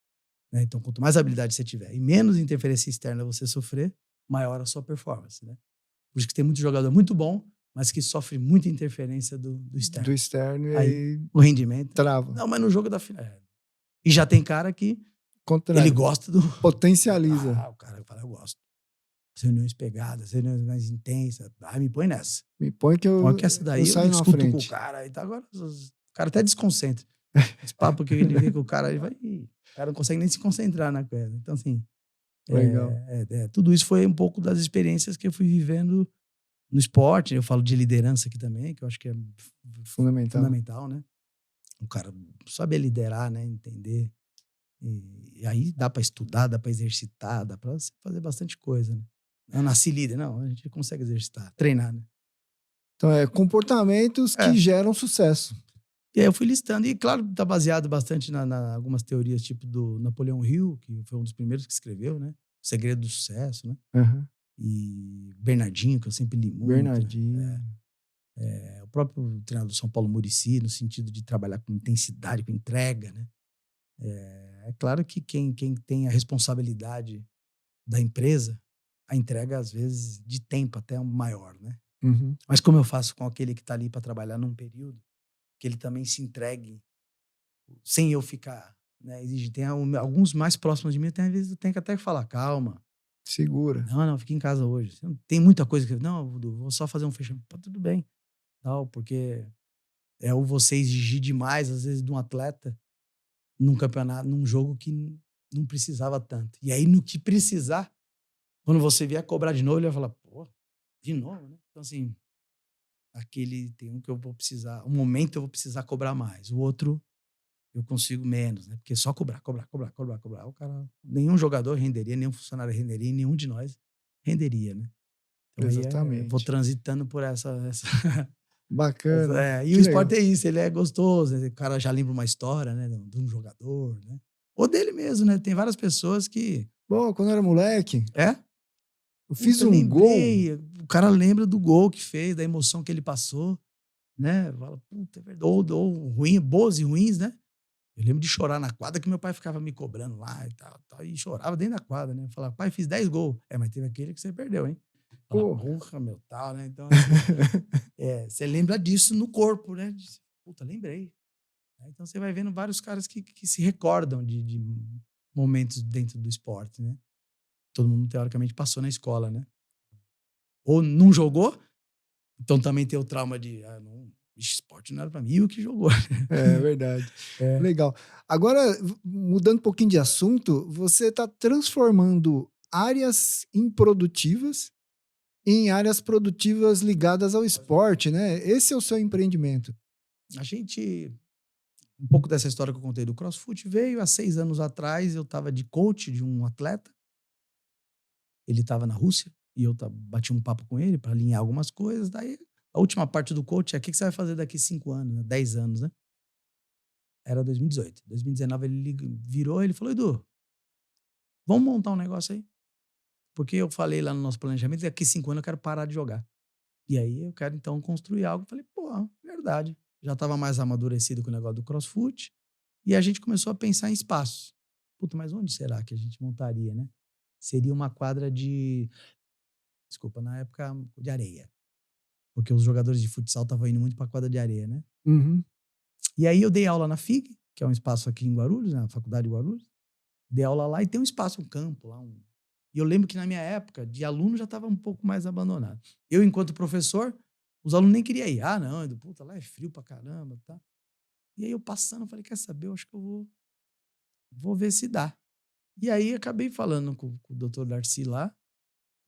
Speaker 2: Né? Então, quanto mais habilidade você tiver e menos interferência externa você sofrer, maior a sua performance. Né? Por isso que tem muito jogador muito bom, mas que sofre muita interferência do
Speaker 1: Do
Speaker 2: externo.
Speaker 1: externo e
Speaker 2: Aí,
Speaker 1: aí
Speaker 2: o rendimento...
Speaker 1: trava.
Speaker 2: Não, mas no jogo da final... E já tem cara que ele
Speaker 1: Contrário.
Speaker 2: gosta do...
Speaker 1: Potencializa.
Speaker 2: o cara fala, eu gosto. As reuniões pegadas, as reuniões mais intensas. Me põe nessa.
Speaker 1: Me põe que
Speaker 2: Põe que essa
Speaker 1: eu
Speaker 2: daí eu
Speaker 1: saio na
Speaker 2: discuto com o
Speaker 1: frente.
Speaker 2: cara. E tá, agora o cara até desconcentra. Esse papo que ele vê com o cara, ele vai... O cara não consegue nem se concentrar na coisa. Então, assim...
Speaker 1: Legal.
Speaker 2: Tudo isso foi um pouco das experiências que eu fui vivendo no esporte. Eu falo de liderança aqui também, que eu acho que é
Speaker 1: Fundamental.
Speaker 2: fundamental, né? O cara saber liderar, né? Entender. E aí dá para estudar, dá para exercitar, dá para fazer bastante coisa, né? Eu nasci líder, não, a gente consegue exercitar, treinar, né?
Speaker 1: Então, comportamentos que
Speaker 2: É.
Speaker 1: geram sucesso.
Speaker 2: E aí eu fui listando, e claro, tá baseado bastante na algumas teorias, tipo do Napoleão Hill, que foi um dos primeiros que escreveu, né? O Segredo do Sucesso, né?
Speaker 1: Uhum.
Speaker 2: E Bernardinho, que eu sempre li muito.
Speaker 1: Bernardinho.
Speaker 2: O próprio treinador do São Paulo, Muricy, no sentido de trabalhar com intensidade, com entrega, né? É claro que quem tem a responsabilidade da empresa, a entrega, às vezes, de tempo até é maior, né?
Speaker 1: Uhum.
Speaker 2: Mas como eu faço com aquele que está ali para trabalhar num período, que ele também se entregue sem eu ficar, né, exigindo. Tem alguns mais próximos de mim, às vezes eu tenho que até falar, calma,
Speaker 1: Segura.
Speaker 2: não, fica em casa hoje. Tem muita coisa que... Não, Dudu, vou só fazer um fechamento. Pô, tudo bem. Tal, porque o você exigir demais, às vezes, de um atleta num campeonato, num jogo que não precisava tanto. E aí, no que precisar, quando você vier cobrar de novo, ele vai falar, pô, de novo, né? Então, assim, tem um que eu vou precisar, um momento eu vou precisar cobrar mais, o outro eu consigo menos, né? Porque só cobrar. O cara, nenhum jogador renderia, nenhum funcionário renderia, nenhum de nós renderia, né? Então aí vou
Speaker 1: Exatamente.
Speaker 2: transitando por essa
Speaker 1: Bacana.
Speaker 2: e o
Speaker 1: Que legal.
Speaker 2: esporte é isso, ele é gostoso, né? O cara já lembra uma história, né, de um jogador, né? Ou dele mesmo, né? Tem várias pessoas que...
Speaker 1: Bom, quando eu era moleque,
Speaker 2: É?
Speaker 1: eu fiz
Speaker 2: Puta,
Speaker 1: um gol.
Speaker 2: lembrei. O cara lembra do gol que fez, da emoção que ele passou, né? Fala, puta, é verdade. Ou ruim, boas e ruins, né? Eu lembro de chorar na quadra, que meu pai ficava me cobrando lá e tal, e chorava dentro da quadra, né? Falava, pai, fiz 10 gols. Mas teve aquele que você perdeu, hein? Fala,
Speaker 1: Pô.
Speaker 2: porra, meu, tal, né? Então, assim, você lembra disso no corpo, né? Puta, lembrei. Então, você vai vendo vários caras que se recordam de momentos dentro do esporte, né? Todo mundo, teoricamente, passou na escola, né? Ou não jogou, então também tem o trauma de, não, esporte não era pra mim, e o que jogou.
Speaker 1: É verdade.
Speaker 2: É.
Speaker 1: Legal. Agora, mudando um pouquinho de assunto, você está transformando áreas improdutivas em áreas produtivas ligadas ao esporte, né? Esse é o seu empreendimento.
Speaker 2: A gente... Um pouco dessa história que eu contei do CrossFit veio há 6 anos atrás. Eu estava de coach de um atleta. Ele estava na Rússia e eu bati um papo com ele para alinhar algumas coisas. Daí, a última parte do coach é: o que você vai fazer daqui 5 anos, né? 10 anos, né? Era 2018. 2019 ele virou e ele falou: Edu, vamos montar um negócio aí? Porque eu falei lá no nosso planejamento que daqui 5 anos eu quero parar de jogar. E aí eu quero então construir algo. Eu falei, pô, verdade. Já estava mais amadurecido com o negócio do CrossFit. E a gente começou a pensar em espaços. Puta, mas onde será que a gente montaria, né? Seria uma quadra desculpa, na época, de areia. Porque os jogadores de futsal estavam indo muito para quadra de areia, né?
Speaker 1: Uhum.
Speaker 2: E aí eu dei aula na FIG, que é um espaço aqui em Guarulhos, na Faculdade de Guarulhos. Dei aula lá e tem um espaço, um campo lá. E eu lembro que na minha época, de aluno já estava um pouco mais abandonado. Eu, enquanto professor, os alunos nem queriam ir. Não, Edu, puta, lá é frio pra caramba, tá? E aí eu passando, falei, quer saber, eu acho que eu vou ver se dá. E aí acabei falando com o doutor Darcy lá.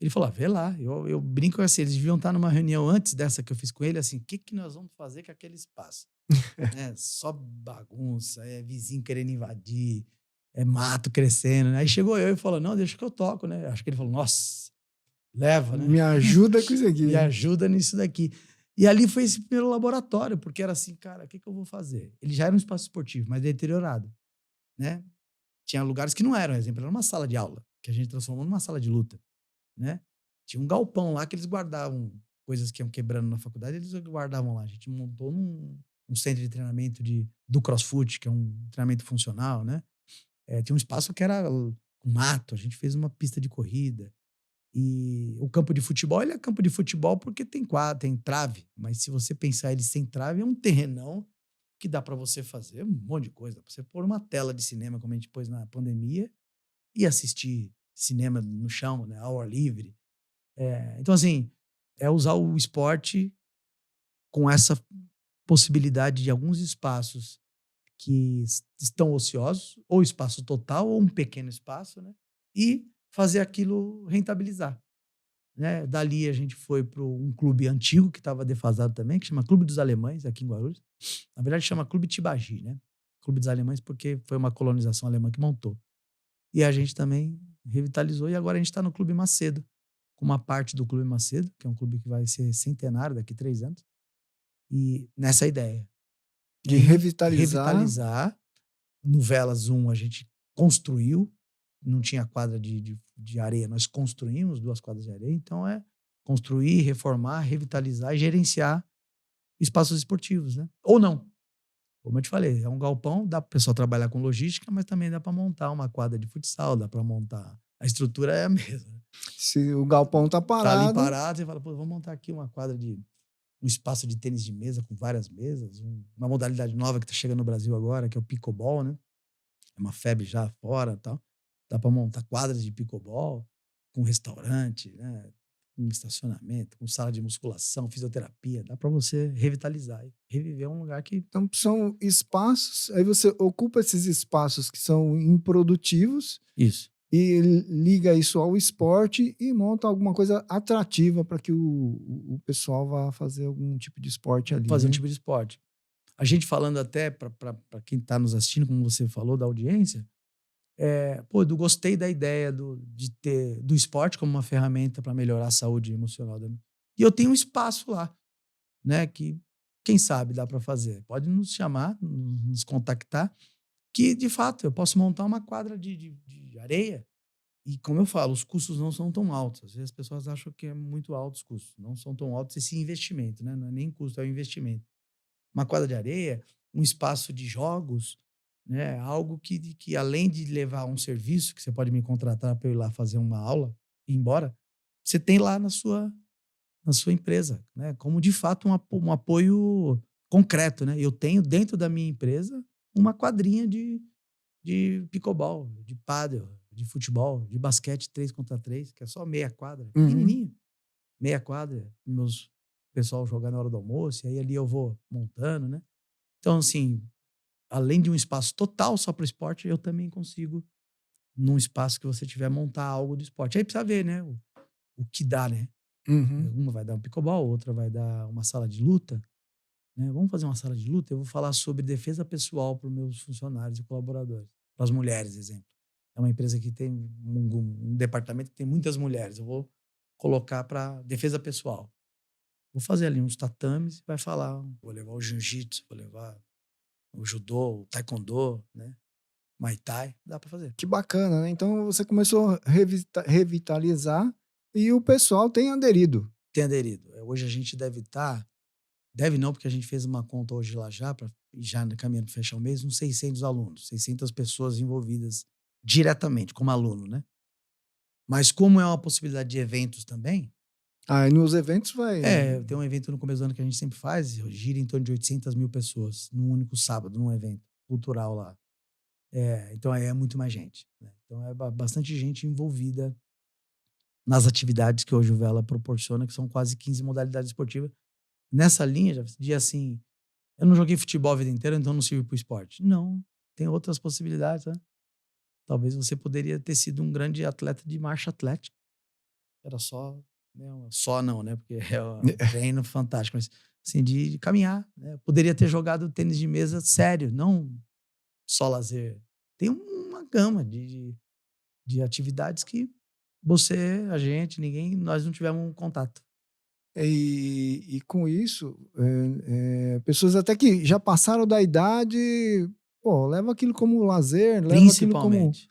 Speaker 2: Ele falou, vê lá. Eu brinco assim, eles deviam estar numa reunião antes dessa que eu fiz com ele, assim, o que nós vamos fazer com aquele espaço? Só bagunça, vizinho querendo invadir. mato crescendo, né? Aí chegou eu e falou, não, deixa que eu toco, né? Acho que ele falou, nossa, leva, né?
Speaker 1: Me ajuda com isso aqui.
Speaker 2: Me ajuda nisso daqui. E ali foi esse primeiro laboratório, porque era assim, cara, o que eu vou fazer? Ele já era um espaço esportivo, mas deteriorado, né? Tinha lugares que não eram, por exemplo, era uma sala de aula, que a gente transformou numa sala de luta, né? Tinha um galpão lá que eles guardavam coisas que iam quebrando na faculdade, eles guardavam lá. A gente montou um centro de treinamento do CrossFit, que é um treinamento funcional, né? Tinha um espaço que era com mato, a gente fez uma pista de corrida. E o campo de futebol, ele é campo de futebol porque tem quadra, tem trave. Mas se você pensar ele sem trave, é um terrenão que dá para você fazer um monte de coisa. Dá pra você pôr uma tela de cinema, como a gente pôs na pandemia, e assistir cinema no chão, né, ao ar livre. Então, assim, é usar o esporte com essa possibilidade de alguns espaços que estão ociosos, ou espaço total, ou um pequeno espaço, né? E fazer aquilo rentabilizar, né? Dali a gente foi para um clube antigo que estava defasado também, que chama Clube dos Alemães, aqui em Guarulhos. Na verdade, chama Clube Tibagi, né? Clube dos Alemães, porque foi uma colonização alemã que montou. E a gente também revitalizou, e agora a gente está no Clube Macedo, com uma parte do Clube Macedo, que é um clube que vai ser centenário daqui a 3 anos, e nessa ideia.
Speaker 1: De revitalizar.
Speaker 2: Revitalizar. No Velas 1 a gente construiu, não tinha quadra de areia, nós construímos 2 quadras de areia, então construir, reformar, revitalizar e gerenciar espaços esportivos, né? Ou não. Como eu te falei, é um galpão, dá para o pessoal trabalhar com logística, mas também dá para montar uma quadra de futsal, dá para montar. A estrutura é a mesma.
Speaker 1: Se o galpão tá
Speaker 2: Tá ali
Speaker 1: parado.
Speaker 2: parado, você fala, pô, vamos montar aqui uma quadra um espaço de tênis de mesa com várias mesas, uma modalidade nova que tá chegando no Brasil agora, que é o pickleball, né? É uma febre já fora e tal. Dá para montar quadras de pickleball com restaurante, né? Com estacionamento, com sala de musculação, fisioterapia. Dá para você revitalizar e reviver um lugar que...
Speaker 1: Então, são espaços, aí você ocupa esses espaços que são improdutivos.
Speaker 2: Isso.
Speaker 1: E liga isso ao esporte e monta alguma coisa atrativa para que o pessoal vá fazer algum tipo de esporte ali.
Speaker 2: Fazer um
Speaker 1: né?
Speaker 2: tipo de esporte. A gente falando até para quem está nos assistindo, como você falou, da audiência, pô, eu gostei da ideia de ter do esporte como uma ferramenta para melhorar a saúde emocional. E eu tenho um espaço lá, né? Que, quem sabe, dá para fazer. Pode nos chamar, nos contactar, que, de fato, eu posso montar uma quadra de areia. E, como eu falo, os custos não são tão altos. Às vezes as pessoas acham que é muito alto os custos. Não são tão altos esse investimento, né? Não é nem custo, é o investimento. Uma quadra de areia, um espaço de jogos, né? Algo que além de levar um serviço, que você pode me contratar para eu ir lá fazer uma aula e ir embora, você tem lá na sua empresa, né? Como, de fato, um apoio concreto, né? Eu tenho dentro da minha empresa uma quadrinha de pickleball, de pádel, de futebol, de basquete 3 contra 3, que é só meia quadra,
Speaker 1: Uhum.
Speaker 2: pequenininho. Meia quadra, meus pessoal jogar na hora do almoço, e aí ali eu vou montando, né? Então, assim, além de um espaço total só para o esporte, eu também consigo, num espaço que você tiver, montar algo do esporte. Aí precisa ver, né? O que dá, né?
Speaker 1: Uhum.
Speaker 2: Uma vai dar um pickleball, outra vai dar uma sala de luta, né? Vamos fazer uma sala de luta? Eu vou falar sobre defesa pessoal para os meus funcionários e colaboradores. Para as mulheres, exemplo. É uma empresa que tem um departamento que tem muitas mulheres. Eu vou colocar para defesa pessoal. Vou fazer ali uns tatames e vai falar. Vou levar o jiu-jitsu, vou levar o judô, o taekwondo, né? Muay Thai. Dá para fazer.
Speaker 1: Que bacana, né? Então você começou a revitalizar e o pessoal tem aderido.
Speaker 2: Tem aderido. Hoje a gente deve estar... Deve não, porque a gente fez uma conta hoje lá já caminhando para fechar o mês, uns 600 alunos, 600 pessoas envolvidas diretamente como aluno, né? Mas como é uma possibilidade de eventos também,
Speaker 1: Aí nos eventos vai.
Speaker 2: tem um evento no começo do ano que a gente sempre faz, gira em torno de 800 mil pessoas num único sábado, num evento cultural lá. Então aí é muito mais gente, né? Então é bastante gente envolvida nas atividades que hoje o Vela proporciona, que são quase 15 modalidades esportivas. Nessa linha, já de assim, eu não joguei futebol a vida inteira, então não sirvo para o esporte. Não, tem outras possibilidades, né? Talvez você poderia ter sido um grande atleta de marcha atlética. Era só, né, só não, né? Porque é um treino fantástico, mas assim, de caminhar, né? Poderia ter jogado tênis de mesa sério, não só lazer. Tem uma gama de atividades que você, a gente, ninguém, nós não tivemos um contato.
Speaker 1: E com isso, pessoas até que já passaram da idade, pô, leva aquilo como lazer, leva aquilo como
Speaker 2: Principalmente.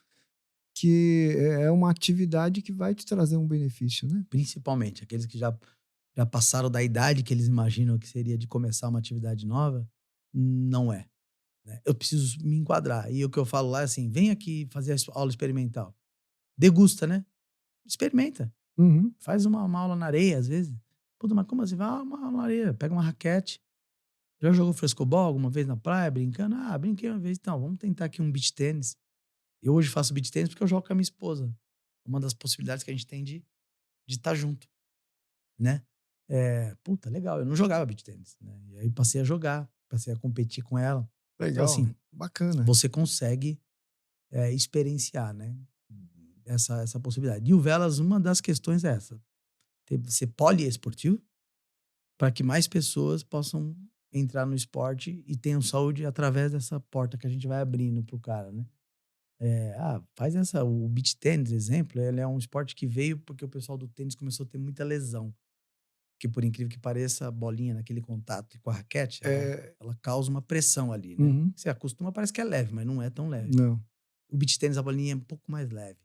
Speaker 1: que é uma atividade que vai te trazer um benefício, né?
Speaker 2: Principalmente. Aqueles que já passaram da idade que eles imaginam que seria de começar uma atividade nova, não é. Né? Eu preciso me enquadrar. E o que eu falo lá é assim: vem aqui fazer a aula experimental. Degusta, né? Experimenta.
Speaker 1: Uhum.
Speaker 2: Faz uma aula na areia, às vezes. Puta, mas como assim? Vai uma aula na areia. Pega uma raquete. Já jogou frescobol alguma vez na praia, brincando? Ah, brinquei uma vez. Então, vamos tentar aqui um beach tênis. Eu hoje faço beach tênis porque eu jogo com a minha esposa. Uma das possibilidades que a gente tem de estar junto, né? Puta, legal. Eu não jogava beach tênis, né? E aí passei a jogar, passei a competir com ela. Então,
Speaker 1: Legal,
Speaker 2: assim,
Speaker 1: bacana.
Speaker 2: você consegue experienciar, né? Essa possibilidade. E o Velas, uma das questões é essa. Ser poliesportivo para que mais pessoas possam entrar no esporte e tenham saúde através dessa porta que a gente vai abrindo pro cara, né? Faz o beach tênis, exemplo, ele é um esporte que veio porque o pessoal do tênis começou a ter muita lesão. Que por incrível que pareça, a bolinha naquele contato com a raquete,
Speaker 1: É,
Speaker 2: ela causa uma pressão ali, né?
Speaker 1: uhum.
Speaker 2: Você acostuma, parece que é leve, mas não é tão leve.
Speaker 1: Não.
Speaker 2: O beach tênis, a bolinha é um pouco mais leve.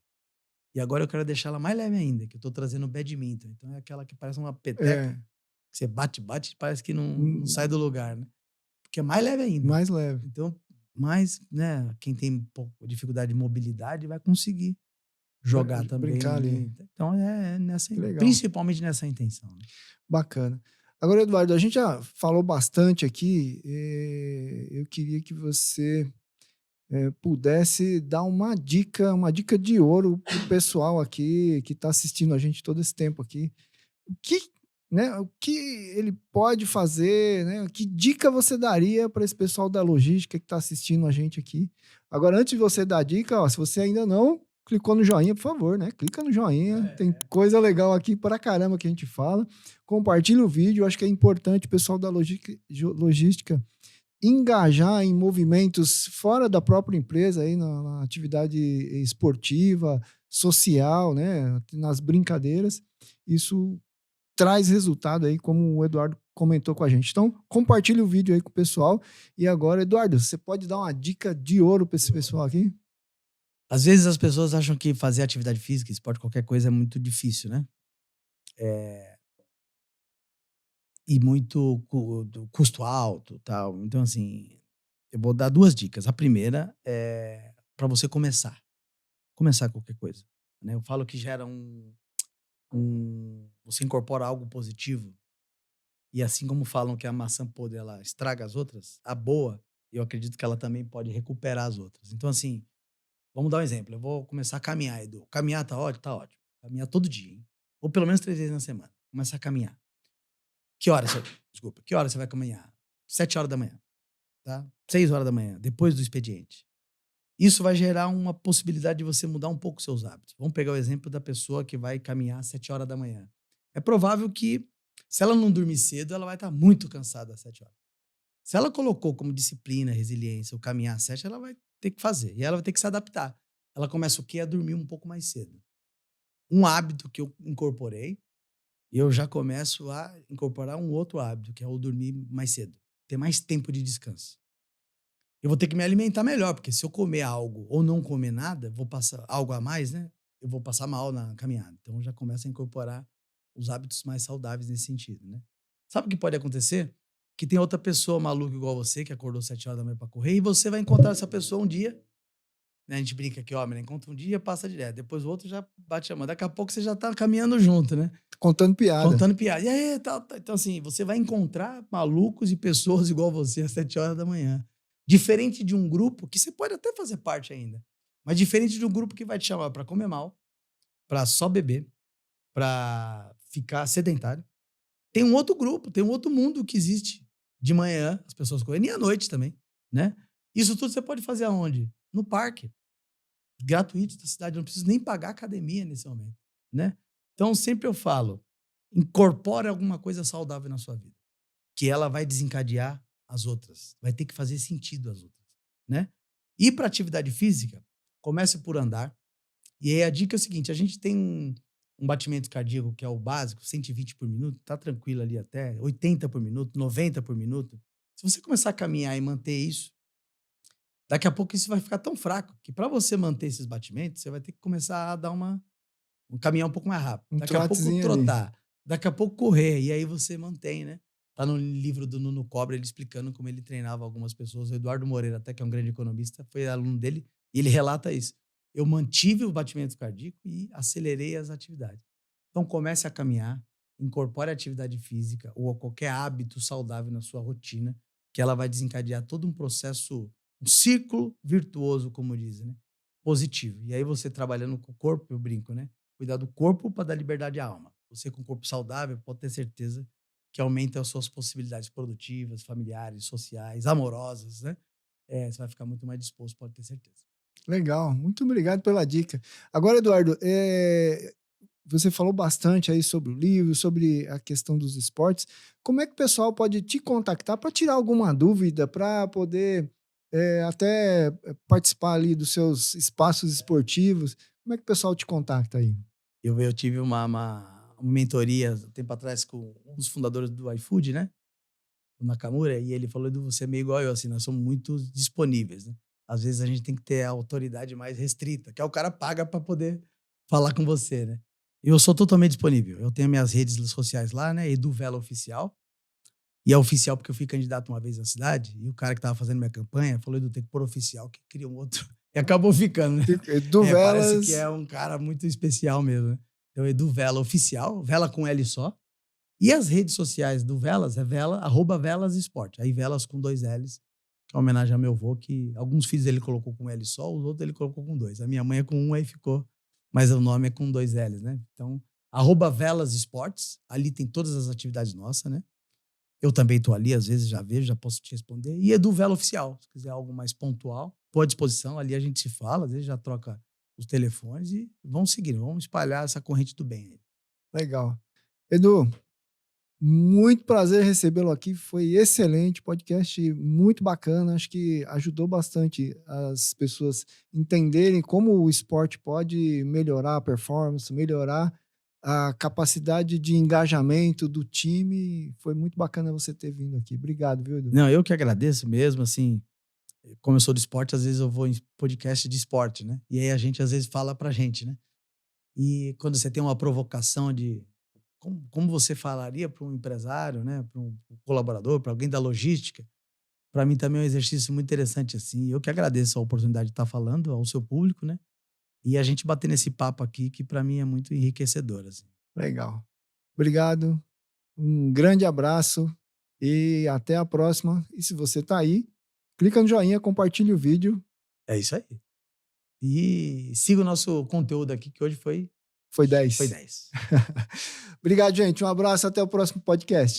Speaker 2: E agora eu quero deixar ela mais leve ainda, que eu tô trazendo o badminton. Então é aquela que parece uma peteca,
Speaker 1: É,
Speaker 2: que você bate, bate, parece que não sai
Speaker 1: hum,
Speaker 2: do lugar, né? Porque é mais leve ainda.
Speaker 1: mais leve.
Speaker 2: Então, mais, né, quem tem um pouco dificuldade de mobilidade vai conseguir jogar também
Speaker 1: Brincar ali.
Speaker 2: ali. Então
Speaker 1: Que legal.
Speaker 2: principalmente nessa intenção, né?
Speaker 1: Bacana. Agora, Eduardo, a gente já falou bastante aqui. Eu queria que você pudesse dar uma dica de ouro para o pessoal aqui que está assistindo a gente todo esse tempo aqui. O que, né, o que ele pode fazer, né? Que dica você daria para esse pessoal da logística que está assistindo a gente aqui? Agora, antes de você dar a dica, ó, se você ainda não clicou no joinha, por favor, né? Clica no joinha, tem coisa legal aqui para caramba que a gente fala. Compartilha o vídeo, acho que é importante o pessoal da logística engajar em movimentos fora da própria empresa, aí na atividade esportiva, social, né? Nas brincadeiras. Isso traz resultado aí, como o Eduardo comentou com a gente. Então, compartilhe o vídeo aí com o pessoal. E agora, Eduardo, você pode dar uma dica de ouro para esse pessoal aqui?
Speaker 2: Às vezes as pessoas acham que fazer atividade física, esporte, qualquer coisa é muito difícil, né? E muito do custo alto, tal. Então, assim, eu vou dar 2 dicas. A primeira é para você começar qualquer coisa, né? Eu falo que gera você incorpora algo positivo, e assim como falam que a maçã podre ela estraga as outras, a boa, eu acredito que ela também pode recuperar as outras. Então, assim, vamos dar um exemplo. Eu vou começar a caminhar, Edu. Caminhar tá ótimo? Tá ótimo. Caminhar todo dia, hein? Ou pelo menos 3 vezes na semana. Começar a caminhar. Que horas você desculpa, que horas você vai caminhar? 7 horas da manhã, tá? 6 horas da manhã, depois do expediente. Isso vai gerar uma possibilidade de você mudar um pouco os seus hábitos. Vamos pegar o exemplo da pessoa que vai caminhar às 7 horas da manhã. É provável que, se ela não dormir cedo, ela vai estar muito cansada às 7 horas. Se ela colocou como disciplina, resiliência, o caminhar às 7, ela vai ter que fazer. E ela vai ter que se adaptar. Ela começa o quê? A dormir um pouco mais cedo. Um hábito que eu incorporei, e eu já começo a incorporar um outro hábito, que é o dormir mais cedo. Ter mais tempo de descanso. Eu vou ter que me alimentar melhor, porque se eu comer algo ou não comer nada, vou passar algo a mais, né? Eu vou passar mal na caminhada. Então eu já começo a incorporar os hábitos mais saudáveis nesse sentido, né? Sabe o que pode acontecer? Que tem outra pessoa maluca igual você, que acordou 7 horas da manhã para correr, e você vai encontrar essa pessoa um dia, né? A gente brinca que, ó, encontra um dia, passa direto. Depois o outro já bate a mão. Daqui a pouco você já tá caminhando junto, né?
Speaker 1: Contando piada.
Speaker 2: Contando piada. E aí, tal, tal. Então, assim, você vai encontrar malucos e pessoas igual você às 7 horas da manhã. Diferente de um grupo que você pode até fazer parte ainda, mas diferente de um grupo que vai te chamar para comer mal, para só beber, para ficar sedentário. Tem um outro grupo, tem um outro mundo que existe de manhã, as pessoas correndo, e à noite também, né? Isso tudo você pode fazer aonde? No parque, gratuito da cidade, não precisa nem pagar academia nesse momento, né? Então, sempre eu falo, incorpore alguma coisa saudável na sua vida, que ela vai desencadear as outras, vai ter que fazer sentido as outras, né? Ir para atividade física, comece por andar. E aí a dica é o seguinte, a gente tem um batimento cardíaco que é o básico, 120 por minuto, tá tranquilo ali até, 80 por minuto, 90 por minuto. Se você começar a caminhar e manter isso, daqui a pouco isso vai ficar tão fraco que para você manter esses batimentos, você vai ter que começar a dar caminhar um pouco mais rápido.
Speaker 1: Um
Speaker 2: Daqui a pouco
Speaker 1: trotezinho ali.
Speaker 2: trotar, daqui a pouco correr, e aí você mantém, né? Tá no livro do Nuno Cobra, ele explicando como ele treinava algumas pessoas. O Eduardo Moreira, até que é um grande economista, foi aluno dele, e ele relata isso. Eu mantive o batimento cardíaco e acelerei as atividades. Então comece a caminhar, incorpore a atividade física ou qualquer hábito saudável na sua rotina, que ela vai desencadear todo um processo, um círculo virtuoso, como dizem, né? Positivo. E aí você trabalhando com o corpo, eu brinco, né? Cuidar do corpo para dar liberdade à alma. Você com um corpo saudável pode ter certeza que aumenta as suas possibilidades produtivas, familiares, sociais, amorosas, né? Você vai ficar muito mais disposto, pode ter certeza.
Speaker 1: Legal, muito obrigado pela dica. Agora, Eduardo, você falou bastante aí sobre o livro, sobre a questão dos esportes. Como é que o pessoal pode te contactar para tirar alguma dúvida, para poder até participar ali dos seus espaços esportivos? Como é que o pessoal te contacta aí?
Speaker 2: Eu tive uma mentoria um tempo atrás com um dos fundadores do iFood, né? O Nakamura, e ele falou: Edu, você é meio igual eu, assim, nós somos muito disponíveis, né? Às vezes a gente tem que ter a autoridade mais restrita, que é o cara paga para poder falar com você, né? Eu sou totalmente disponível. Eu tenho minhas redes sociais lá, né? Edu Vela Oficial. E é oficial porque eu fui candidato uma vez na cidade, e o cara que tava fazendo minha campanha falou: Edu, tem que pôr oficial, que cria um outro. E acabou ficando, né?
Speaker 1: Edu
Speaker 2: Parece que
Speaker 1: Velas.
Speaker 2: é um cara muito especial mesmo, né? Então, Edu Vela Oficial, Vela com L só. E as redes sociais do Velas é Vela, @Velas Esporte. Aí Velas com 2 L's, que é uma homenagem ao meu avô, que alguns filhos ele colocou com L só, os outros ele colocou com 2. A minha mãe é com 1, aí ficou, mas o nome é com 2 L's, né? Então, @Velas Esportes, ali tem todas as atividades nossas, né? Eu também tô ali, às vezes já vejo, já posso te responder. E Edu Vela Oficial, se quiser algo mais pontual, tô à disposição, ali a gente se fala, às vezes já troca os telefones e vamos seguir, vamos espalhar essa corrente do bem aí.
Speaker 1: Legal. Edu, muito prazer recebê-lo aqui, foi excelente, podcast muito bacana, acho que ajudou bastante as pessoas entenderem como o esporte pode melhorar a performance, melhorar a capacidade de engajamento do time. Foi muito bacana você ter vindo aqui. Obrigado, viu, Edu?
Speaker 2: Não, eu que agradeço mesmo, assim, como eu sou do esporte, às vezes eu vou em podcast de esporte, né? E aí a gente às vezes fala pra gente, né? E quando você tem uma provocação de como você falaria para um empresário, né, para um colaborador, para alguém da logística, para mim também é um exercício muito interessante assim. Eu que agradeço a oportunidade de estar falando ao seu público, né? E a gente bater nesse papo aqui que para mim é muito enriquecedor assim.
Speaker 1: Legal. Obrigado, um grande abraço e até a próxima. E se você está aí, clica no joinha, compartilhe o vídeo.
Speaker 2: É isso aí. E siga o nosso conteúdo aqui que hoje foi
Speaker 1: Foi
Speaker 2: foi
Speaker 1: 10.
Speaker 2: 10.
Speaker 1: Obrigado, gente. Um abraço, até o próximo podcast.